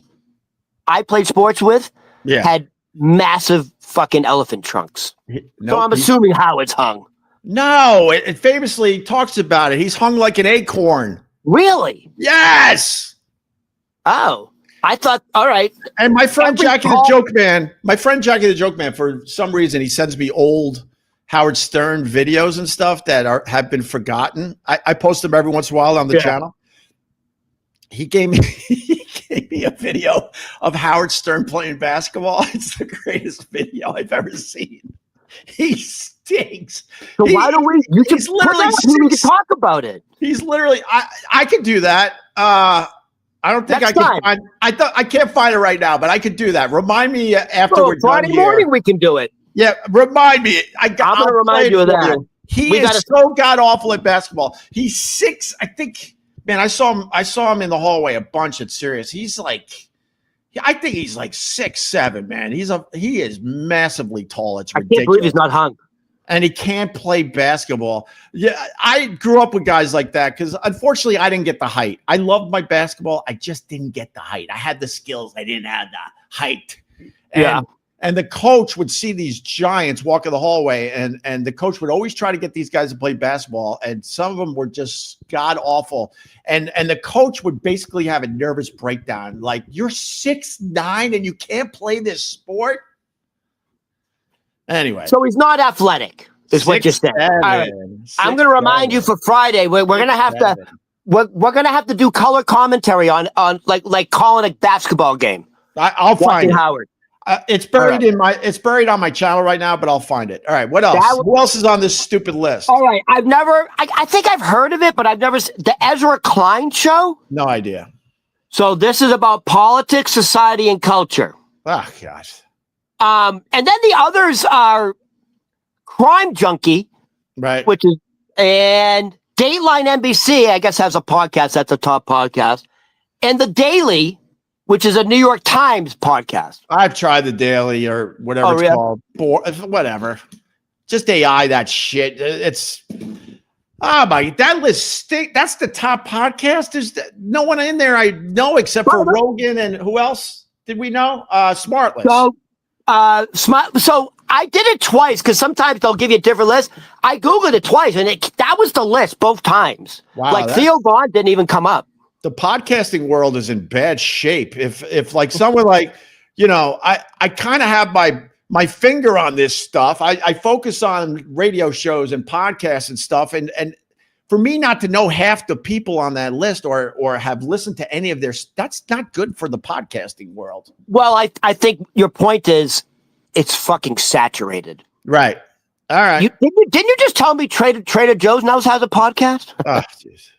I played sports with had massive fucking elephant trunks. So I'm assuming Howard's hung. No, it famously talks about it. He's hung like an acorn. Really? Yes. Oh, I thought, all right. And my friend Jackie the Joke Man, for some reason, he sends me old Howard Stern videos and stuff that have been forgotten. I post them every once in a while on the channel. He gave me a video of Howard Stern playing basketball. It's the greatest video I've ever seen. He stinks. So why don't we? You can we can talk about it. He's literally. I could do that. I don't think I can find. I can't find it right now, but I could do that. Remind me afterwards. Friday morning we can do it. Yeah, remind me. I'm going to remind you of that. He is so god awful at basketball. He's 6. I think. Man, I saw him in the hallway a bunch at Sirius. He's like, I think he's like 6'7", man. He is massively tall. It's ridiculous. I can't believe he's not hung. And he can't play basketball. Yeah, I grew up with guys like that because unfortunately I didn't get the height. I loved my basketball. I just didn't get the height. I had the skills. I didn't have the height. And the coach would see these giants walk in the hallway, and the coach would always try to get these guys to play basketball, and some of them were just god awful. And the coach would basically have a nervous breakdown, like, you're 6'9" and you can't play this sport. Anyway, so he's not athletic, is what you're saying. All right. I'm going to remind you for Friday. We're going to have to we're going to have to do color commentary on like calling a basketball game. I'll find Howard. It's buried it's buried on my channel right now, but I'll find it. All right. What else? Who else is on this stupid list? All right. I think I've heard of it, but I've never the Ezra Klein show. No idea. So this is about politics, society, and culture. Oh gosh. And then the others are Crime Junkie, right? Which is and Dateline NBC, I guess, has a podcast. That's a top podcast, and The Daily, which is a New York Times podcast. I've tried The Daily or whatever it's called. Whatever. Just AI that shit. It's that list. That's the top podcast. There's no one in there I know except for Rogan and who else did we know? Smartless. So I did it twice because sometimes they'll give you a different list. I Googled it twice and that was the list both times. Wow, like Theo Vaughn didn't even come up. The podcasting world is in bad shape. If like someone like, I kind of have my finger on this stuff. I focus on radio shows and podcasts and stuff. And for me not to know half the people on that list or have listened to any of that's not good for the podcasting world. Well, I think your point is it's fucking saturated. Right. All right. Didn't you just tell me Trader Joe's now has a podcast? Oh, jeez.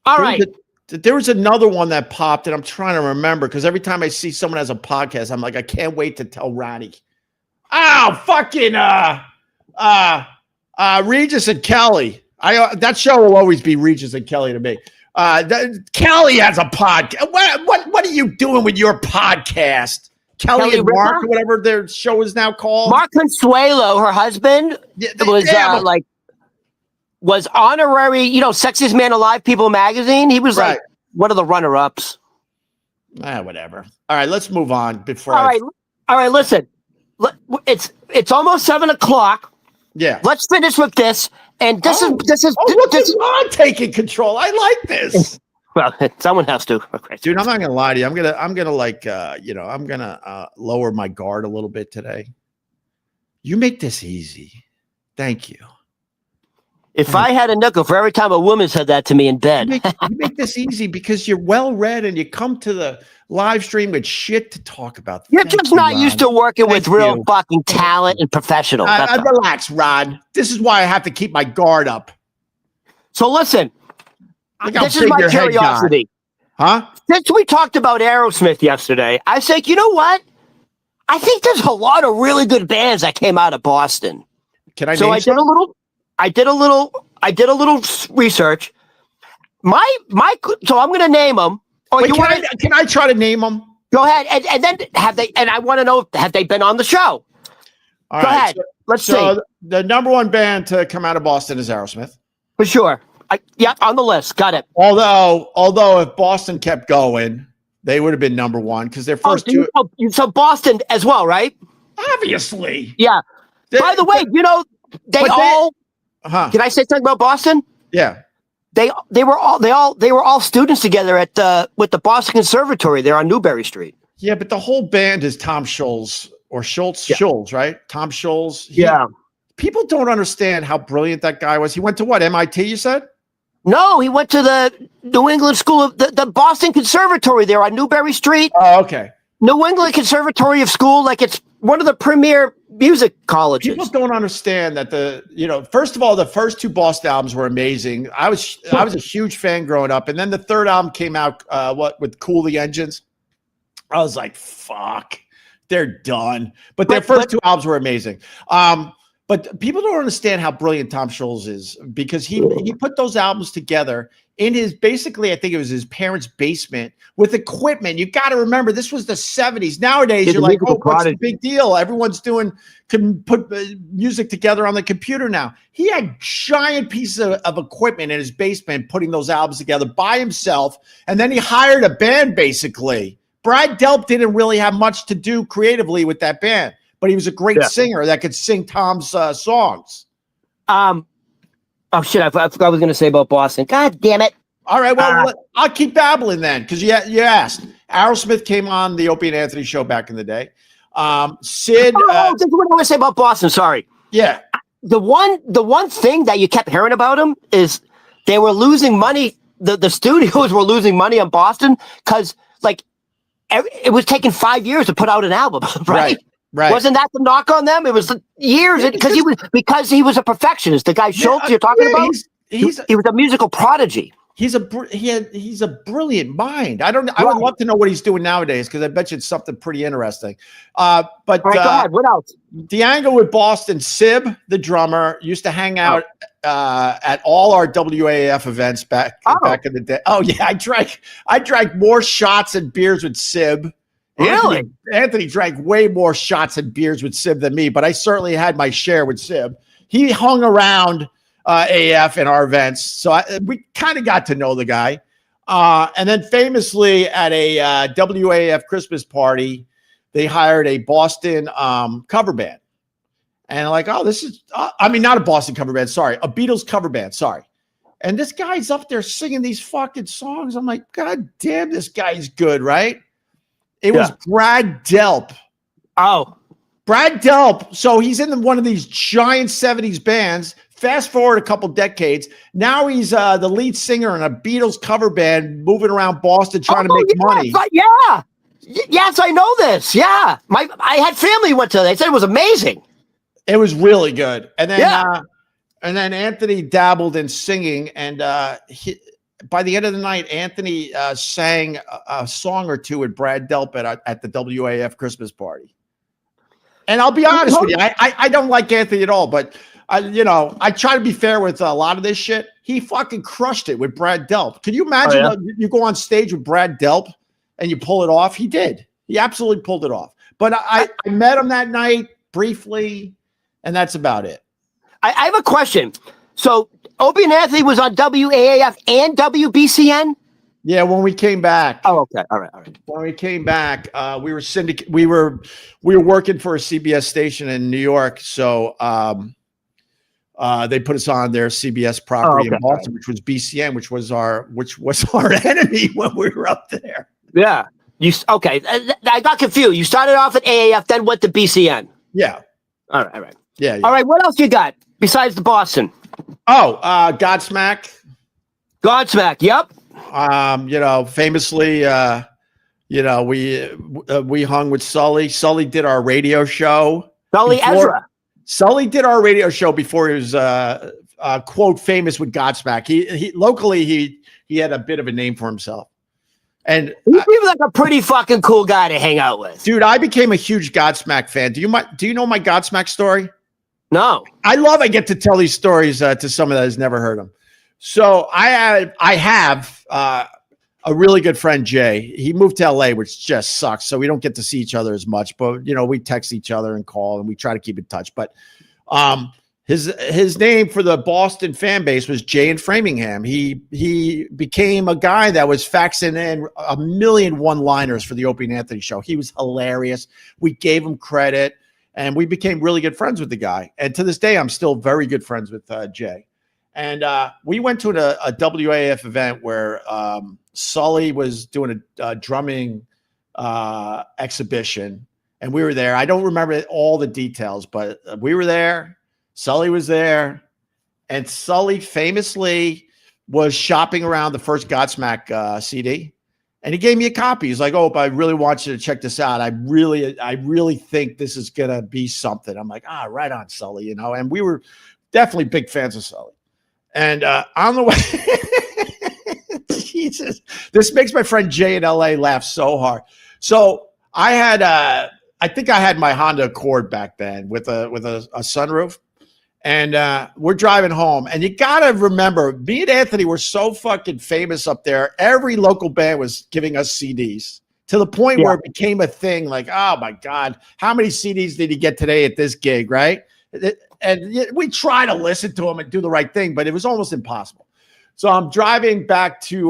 All right. There was another one that popped, and I'm trying to remember because every time I see someone has a podcast, I'm like, I can't wait to tell Ronnie. Oh, fucking Regis and Kelly. That show will always be Regis and Kelly to me. Kelly has a podcast. What are you doing with your podcast? Kelly and Mark, or whatever their show is now called. Mark Consuelo, her husband, was honorary, Sexiest Man Alive People magazine. He was like one of the runner-ups. Whatever. All right, let's move on before. All right. Listen, it's almost 7:00. Yeah. Let's finish with this. And this is. Look at Ron taking control. I like this. Well, someone has to. Okay. Dude, I'm not gonna lie to you. I'm gonna lower my guard a little bit today. You make this easy. Thank you. If I had a nickel for every time a woman said that to me in bed. You make this easy because you're well-read and you come to the live stream with shit to talk about. You're just not used to working with real fucking talent and professionals. Relax, Rod. This is why I have to keep my guard up. So listen, this is my curiosity. Huh? Since we talked about Aerosmith yesterday, I said, you know what? I think there's a lot of really good bands that came out of Boston. Can I? So I did a little research. So I'm going to name them. Wait, can I try to name them? Go ahead. And then and I want to know, have they been on the show? All Go right, ahead. Let's see. The number one band to come out of Boston is Aerosmith. For sure. On the list. Got it. Although if Boston kept going, they would have been number one because their first two. So Boston as well, right? Obviously. Yeah. By the way, Can I say something about Boston? Yeah. They were all students together with the Boston Conservatory there on Newbury Street. Yeah, but the whole band is Tom Schultz or Schultz, right? Tom Schultz. People don't understand how brilliant that guy was. He went to what, MIT, you said? No, he went to the New England School of the Boston Conservatory there on Newbury Street. Oh, okay. New England Conservatory of School, like it's one of the premier music colleges. People don't understand that first of all, the first two Boston albums were amazing. I was a huge fan growing up. And then the third album came out, with Cool the Engines. I was like, fuck. They're done. But their first two albums were amazing. But people don't understand how brilliant Tom Scholz is, because he put those albums together in his, basically, I think it was his parents' basement with equipment. You got to remember, this was the 70s. Nowadays, you're like, oh, what's the big deal? Everyone's can put music together on the computer now. He had giant pieces of equipment in his basement putting those albums together by himself. And then he hired a band, basically. Brad Delp didn't really have much to do creatively with that band, but he was a great singer that could sing Tom's songs. Oh, shit, I forgot what I was going to say about Boston. God damn it. All right, well, I'll keep babbling then, because you asked. Aerosmith came on the Opie and Anthony show back in the day. Sid. This is what I want to say about Boston, sorry. Yeah. The one thing that you kept hearing about them is they were losing money. The studios were losing money on Boston because, like, it was taking 5 years to put out an album, right? Right. Wasn't that the knock on them? It was years because he was a perfectionist. The guy Schultz you're talking about, he was a musical prodigy. He's a brilliant mind. I would love to know what he's doing nowadays, because I bet you it's something pretty interesting. But all right, go ahead. What else? The angle with Boston, Sib, the drummer, used to hang out at all our WAAF events back in the day. Oh yeah, I drank more shots and beers with Sib. Really? Anthony drank way more shots and beers with Sib than me, but I certainly had my share with Sib. He hung around AF in our events, so we kind of got to know the guy. And then famously at a WAF Christmas party, they hired a Boston cover band. And like, oh, this is, not a Boston cover band, sorry, a Beatles cover band, sorry. And this guy's up there singing these fucking songs. I'm like, God damn, this guy's good, right? It was Brad Delp. Oh. Brad Delp. So he's in one of these giant 70s bands. Fast forward a couple decades. Now he's the lead singer in a Beatles cover band moving around Boston trying to make money. Yeah. Yes, I know this. Yeah. I had family who went to it. They said it was amazing. It was really good. And then Anthony dabbled in singing, and by the end of the night, Anthony sang a song or two with Brad Delp at the WAF Christmas party. And I'll be honest with you, I don't like Anthony at all, but I try to be fair with a lot of this shit. He fucking crushed it with Brad Delp. Can you imagine you go on stage with Brad Delp and you pull it off? He did. He absolutely pulled it off. But I met him that night briefly, and that's about it. I have a question. So Opie and Anthony was on WAAF and WBCN? Yeah, when we came back. Oh, okay. All right. When we came back, we were working for a CBS station in New York, so they put us on their CBS property in Boston, which was BCN, which was our enemy when we were up there. Yeah. I got confused. You started off at AAF, then went to BCN. Yeah. All right. Yeah. All right. What else you got besides the Boston? Oh, Godsmack. Godsmack. Yep. Famously, we hung with Sully. Sully did our radio show. Ezra. Sully did our radio show before he was quote famous with Godsmack. He locally he had a bit of a name for himself. And he seems like a pretty fucking cool guy to hang out with. Dude, I became a huge Godsmack fan. Do you know my Godsmack story? No. I get to tell these stories to someone that has never heard them. So I have a really good friend, Jay. He moved to LA, which just sucks. So we don't get to see each other as much, but we text each other and call, and we try to keep in touch. But his name for the Boston fan base was Jay in Framingham. He became a guy that was faxing in a million one-liners for the Opie and Anthony show. He was hilarious. We gave him credit, and we became really good friends with the guy. And to this day, I'm still very good friends with Jay. And we went to a WAF event where Sully was doing a drumming exhibition, and we were there. I don't remember all the details, but we were there. Sully was there, and Sully famously was shopping around the first Godsmack CD, and he gave me a copy. He's like, "Oh, but I really want you to check this out. I really think this is gonna be something." I'm like, right on, Sully, And we were definitely big fans of Sully. And on the way, Jesus, this makes my friend Jay in LA laugh so hard. So I I think I had my Honda Accord back then with a sunroof. And we're driving home. And you got to remember, me and Anthony were so fucking famous up there. Every local band was giving us CDs to the point where it became a thing. Like, oh, my God, how many CDs did he get today at this gig, right? And we try to listen to them and do the right thing, but it was almost impossible. So I'm driving back to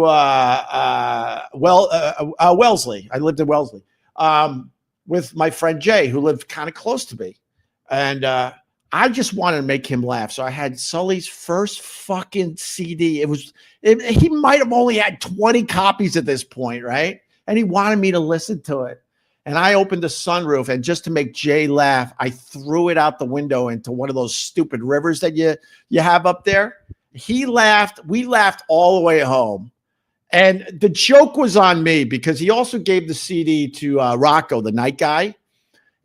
Wellesley. I lived in Wellesley with my friend Jay, who lived kind of close to me. And I just wanted to make him laugh. So I had Sully's first fucking CD. He might have only had 20 copies at this point, right? And he wanted me to listen to it. And I opened the sunroof, and just to make Jay laugh, I threw it out the window into one of those stupid rivers that you have up there. He laughed. We laughed all the way home. And the joke was on me because he also gave the CD to Rocco, the night guy.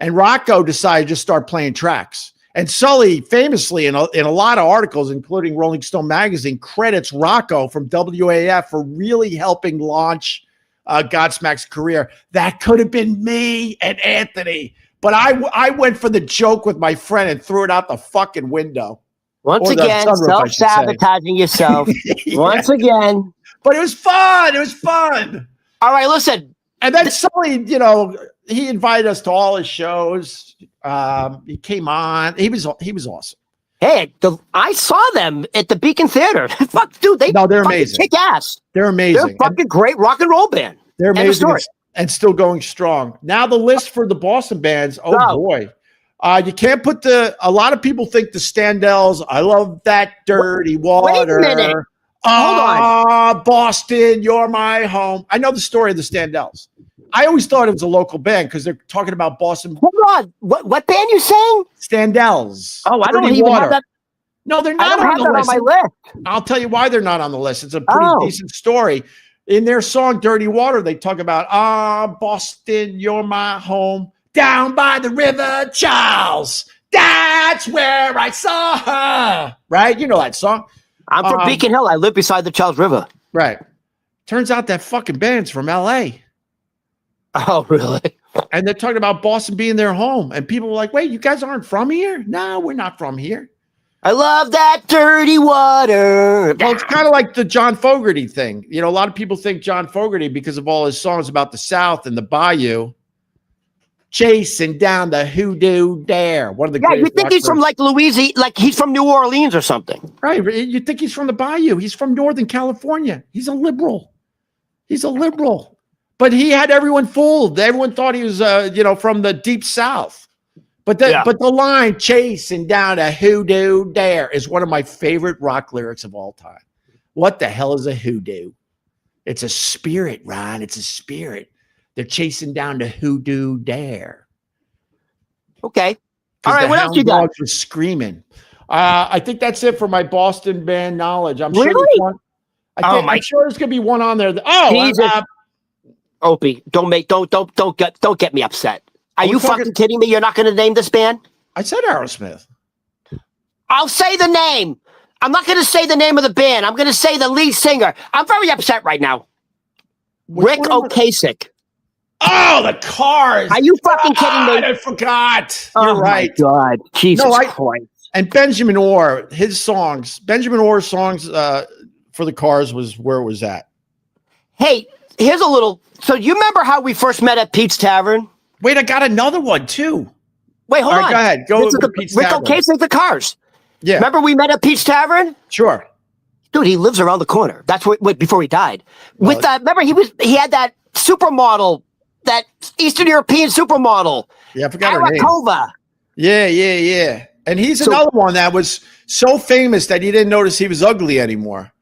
And Rocco decided to just start playing tracks. And Sully, famously, in a lot of articles, including Rolling Stone magazine, credits Rocco from WAF for really helping launch Godsmack's career. That could have been me and Anthony. But I went for the joke with my friend and threw it out the fucking window. Once again, self-sabotaging yourself. Once again. But it was fun. It was fun. All right, listen. And then Sully, he invited us to all his shows. He came on. He was awesome. Hey, I saw them at the Beacon Theater. Fuck, dude, they're amazing. Kick ass. They're amazing. They're fucking great rock and roll band. They're amazing and still going strong. Now the list for the Boston bands. Oh boy, you can't put a lot of people think the Standells. I love that dirty water. Wait a minute. Hold on. Boston, you're my home. I know the story of the Standells. I always thought it was a local band because they're talking about Boston. Hold on. What band you saying? Standells. Oh, I don't even have that. No, they're not on the list. On my list. I'll tell you why they're not on the list. It's a pretty decent story. In their song Dirty Water, they talk about, Boston, you're my home. Down by the River Charles. That's where I saw her. Right? You know that song. I'm from Beacon Hill. I live beside the Charles River. Right. Turns out that fucking band's from L.A. Oh, really? And they're talking about Boston being their home. And people were like, wait, you guys aren't from here? No, we're not from here. I love that dirty water. Well, it's kind of like the John Fogerty thing. A lot of people think John Fogerty, because of all his songs about the South and the Bayou, chasing down the hoodoo dare. One of the you think he's from like Louisiana, like he's from New Orleans or something. Right. You think he's from the Bayou. He's from Northern California. He's a liberal. But he had everyone fooled. Everyone thought he was, from the deep South. But the line "chasing down a hoodoo dare" is one of my favorite rock lyrics of all time. What the hell is a hoodoo? It's a spirit, Ron. It's a spirit. They're chasing down the hoodoo dare. Okay. All right. What else you got? Dogs were screaming. I think that's it for my Boston band knowledge. I'm really? Sure I'm sure there's gonna be one on there. Opie, don't get me upset. Are you fucking kidding me? You're not going to name this band? I said Aerosmith. I'll say the name. I'm not going to say the name of the band. I'm going to say the lead singer. I'm very upset right now. Rick Ocasek. Oh, the Cars. Are you fucking kidding me? I forgot. You're right. Oh, my God. Jesus Christ. And Benjamin Orr, Benjamin Orr's songs for the Cars was where it was at. Hey, here's a little. So you remember how we first met at Pete's Tavern? Wait, I got another one too. Wait, hold on. Go ahead. Go with Pete's Tavern. Rick Ocasek, the Cars. Yeah. Remember we met at Pete's Tavern? Sure. Dude, he lives around the corner. That's what before he died. With that, remember he had that supermodel, that Eastern European supermodel. Yeah, I forgot her name. Arakova. Yeah. And he's another one that was so famous that he didn't notice he was ugly anymore.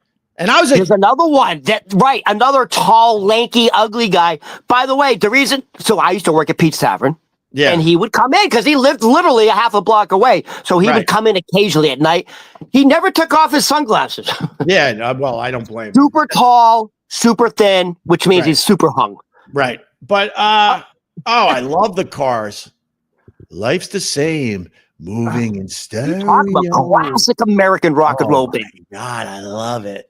And there's another one another tall, lanky, ugly guy. By the way, so I used to work at Pete's Tavern. Yeah. And he would come in because he lived literally a half a block away. So he would come in occasionally at night. He never took off his sunglasses. Yeah, well, I don't blame him. Super tall, super thin, which means he's super hung. Right. But I love the Cars. Life's the same. Moving in stereo. Talk about classic American rock and roll band. Oh my God, I love it.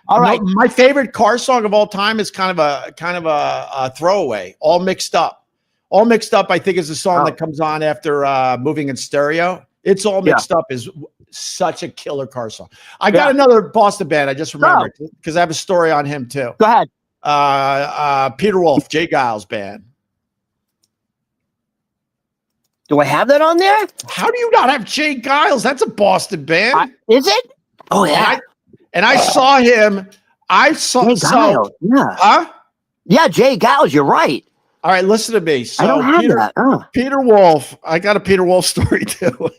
All right. My favorite Cars song of all time is kind of a throwaway, All Mixed Up. All Mixed Up, I think, is the song that comes on after Moving in Stereo. It's All Mixed Up is such a killer car song. I got another Boston band. I just remembered because I have a story on him too. Go ahead. Peter Wolf, Jay Giles band. Do I have that on there? How do you not have Jay Giles? That's a Boston band. Is it? Oh yeah. And I saw him. I saw Jay Giles. Yeah, Jay Giles. You're right. All right, listen to me. So I don't have that. Peter Wolf. I got a Peter Wolf story too.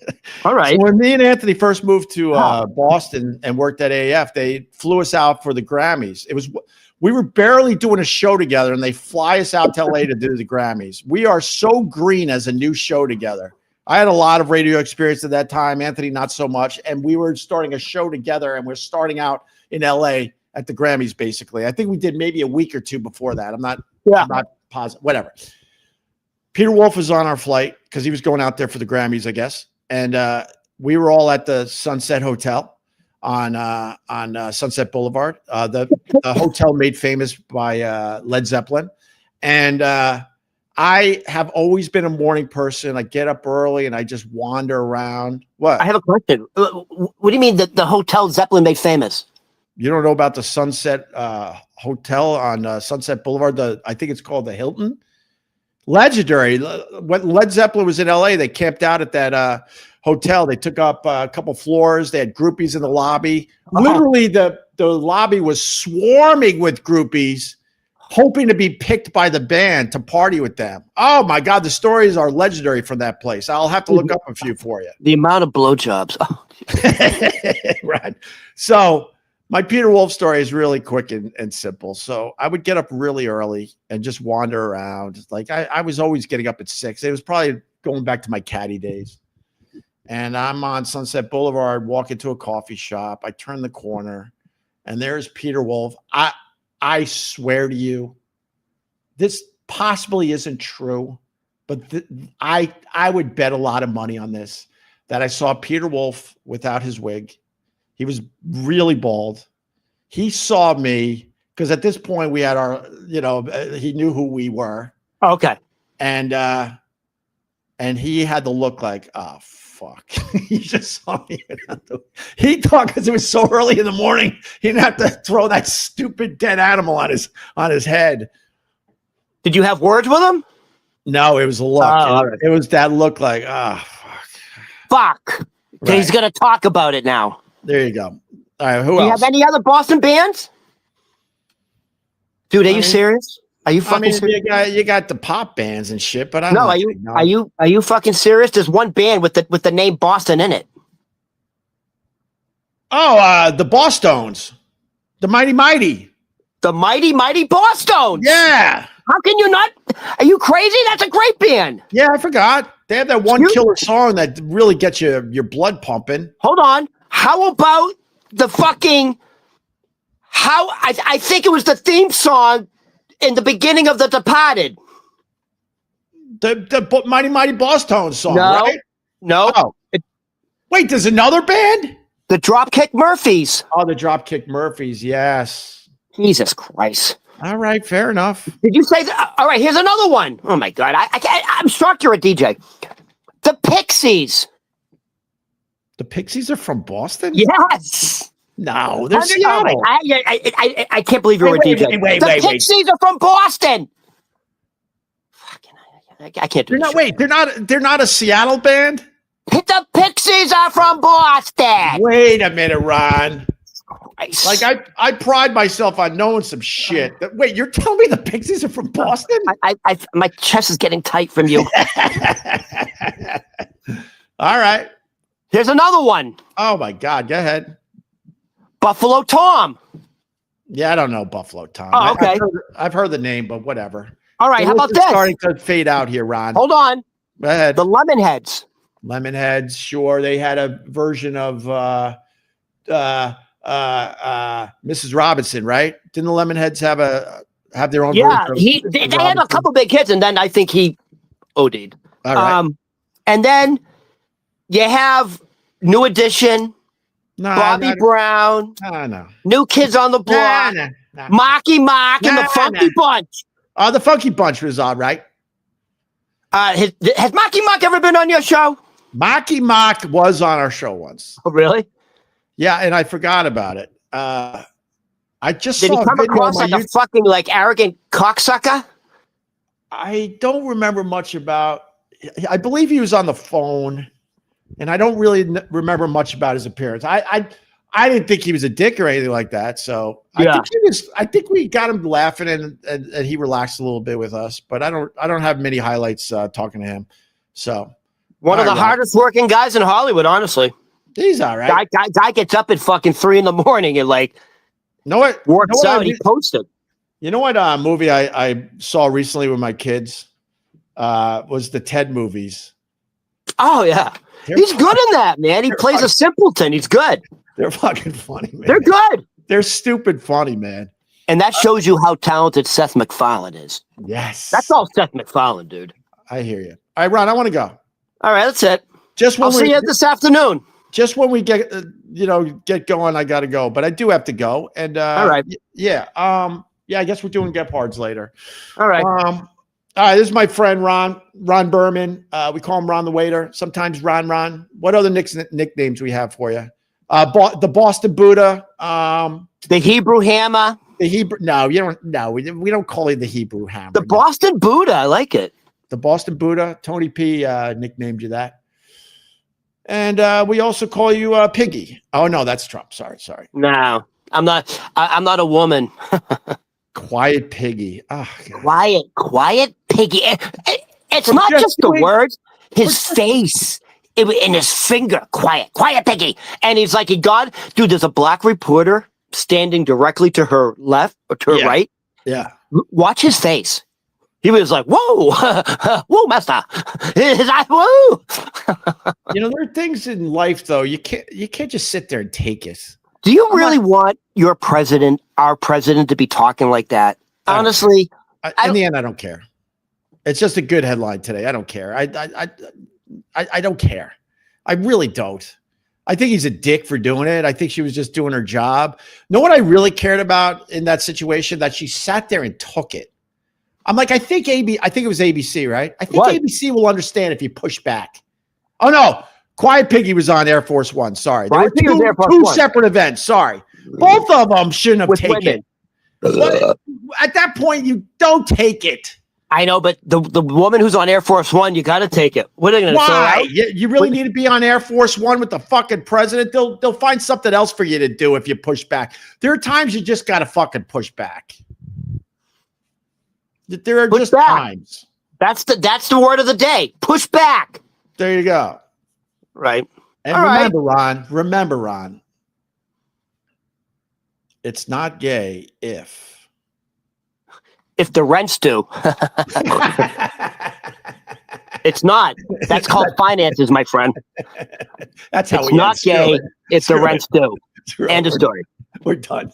All right. So when me and Anthony first moved to Boston and worked at AF, they flew us out for the Grammys. We were barely doing a show together, and they fly us out to LA to do the Grammys. We are so green as a new show together. I had a lot of radio experience at that time. Anthony, not so much. And we were starting a show together, and we're starting out in LA at the Grammys, basically. I think we did maybe a week or two before that. I'm not positive. Whatever. Peter Wolf was on our flight because he was going out there for the Grammys, I guess. And we were all at the Sunset Hotel on Sunset Boulevard, the hotel made famous by Led Zeppelin. And I have always been a morning person. I get up early and I just wander around. What? I have a question. What do you mean that the hotel Zeppelin made famous? You don't know about the Sunset Hotel on Sunset Boulevard? I think it's called the Hilton. Legendary. When Led Zeppelin was in LA, they camped out at that hotel. They took up a couple floors. They had groupies in the lobby. Literally, the lobby was swarming with groupies, hoping to be picked by the band to party with them. Oh my God, the stories are legendary from that place. I'll have to look up a few for you. The amount of blowjobs. Right. So my Peter Wolf story is really quick and simple. So I would get up really early and just wander around. Like I was always getting up at 6. It was probably going back to my caddy days. And I'm on Sunset Boulevard, walk into a coffee shop. I turn the corner, and there's Peter Wolf. I swear to you, this possibly isn't true, but I would bet a lot of money on this, that I saw Peter Wolf without his wig. He was really bald. He saw me because at this point we had our, he knew who we were. Okay. And he had the look like, oh, fuck. He just saw me. He thought because it was so early in the morning, he didn't have to throw that stupid dead animal on his head. Did you have words with him? No, it was a look. It was that look like, oh, fuck. Right. He's going to talk about it now. There you go. All right, who else? Do you have any other Boston bands? Dude, are you serious? Are you fucking serious? You got the pop bands and shit, but are you fucking serious? There's one band with the name Boston in it. Oh, the Bosstones. The Mighty Mighty. The Mighty Mighty Bosstones. Yeah. How can you not? Are you crazy? That's a great band. Yeah, I forgot. They have that one killer song that really gets your blood pumping. Hold on. How about the fucking I think it was the theme song in the beginning of The Departed. The Mighty Mighty Bosstones song, right? No. Oh. Wait, there's another band? The Dropkick Murphys. Oh, the Dropkick Murphys, yes. Jesus Christ. All right, fair enough. Did you say that? All right, here's another one. Oh, my God. I'm shocked you're a DJ. The Pixies. The Pixies are from Boston? Yes. No, they're Seattle. I can't believe you're a DJ. Wait. The Pixies are from Boston. Fucking, I can't do it. They're not a Seattle band? The Pixies are from Boston. Wait a minute, Ron. Christ. Like I pride myself on knowing some shit. Wait, you're telling me the Pixies are from Boston? My chest is getting tight from you. All right. Here's another one. Oh my God, go ahead. Buffalo Tom. Yeah, I don't know Buffalo Tom. Oh, okay. I've heard the name, but whatever. All right, how about this? Starting to fade out here, Ron. Hold on. Go ahead. The Lemonheads. Lemonheads, sure. They had a version of Mrs. Robinson, right? Didn't the Lemonheads have their own version? They had a couple big hits, and then I think he OD'd. All right. And then you have New Edition, Bobby Brown, New Kids on the Block, Marky Mark, and the Funky Bunch. The Funky Bunch was all right. Has Marky Mark ever been on your show? Marky Mark was on our show once. Oh, really? Yeah, and I forgot about it. I just Did he saw a come video across on like my a fucking like arrogant cocksucker? I don't remember much about. I believe he was on the phone, and I don't really remember much about his appearance. I didn't think he was a dick or anything like that. So Yeah. I think he was. I think we got him laughing, and he relaxed a little bit with us. But I don't have many highlights talking to him. So One of the hardest working guys in Hollywood, honestly. he's all right. Guy gets up at fucking 3 a.m. and like, know what? Works out. He posted. You know what movie I saw recently with my kids was the Ted movies. Oh, yeah. He's good in that, man. He plays a simpleton. He's good. They're fucking funny, man. They're good. They're stupid funny, man. And that shows you how talented Seth MacFarlane is. Yes. That's all Seth MacFarlane, dude. I hear you. All right, Ron, I want to go. All right, that's it. I'll see you this afternoon. Just when we get going, I got to go. But I do have to go. And all right. Yeah. Yeah, I guess we're doing Get Pards later. All right. All right, this is my friend Ron Berman. We call him Ron the Waiter. Sometimes Ron. What other nicknames we have for you? The Boston Buddha. The Hebrew Hammer. No, you don't. No, we don't call him the Hebrew Hammer. The Boston Buddha. I like it. The Boston Buddha. Tony P nicknamed you that. And we also call you Piggy. Oh no, that's Trump. Sorry. No, I'm not. I'm not a woman. Quiet Piggy. Oh, quiet Piggy. It's not just the words. His face and his finger. Quiet Piggy. And he's like, dude, there's a black reporter standing directly to her left or to her right. Yeah. Watch his face. He was like, whoa, whoa, master. His eyes, whoa. There are things in life, though. You can't just sit there and take it. Do you really want our president, to be talking like that? Honestly, in the end, I don't care. It's just a good headline today. I don't care. I don't care. I really don't. I think he's a dick for doing it. I think she was just doing her job. Know what I really cared about in that situation? That she sat there and took it. I'm like, I think it was ABC, right? I think ABC will understand if you push back. Oh no. Quiet Piggy was on Air Force One. Sorry. There were two separate events. Sorry. Both of them shouldn't have taken it. At that point, you don't take it. I know, but the woman who's on Air Force One, you got to take it. What are they going to say? Why? You really need to be on Air Force One with the fucking president? They'll find something else for you to do if you push back. There are times you just got to fucking push back. There are just times. That's the word of the day. Push back. There you go. Right. And remember, Ron, it's not gay if the rents do. It's not. That's called finances, my friend. That's how it's not gay if the rents do. End of story. We're done.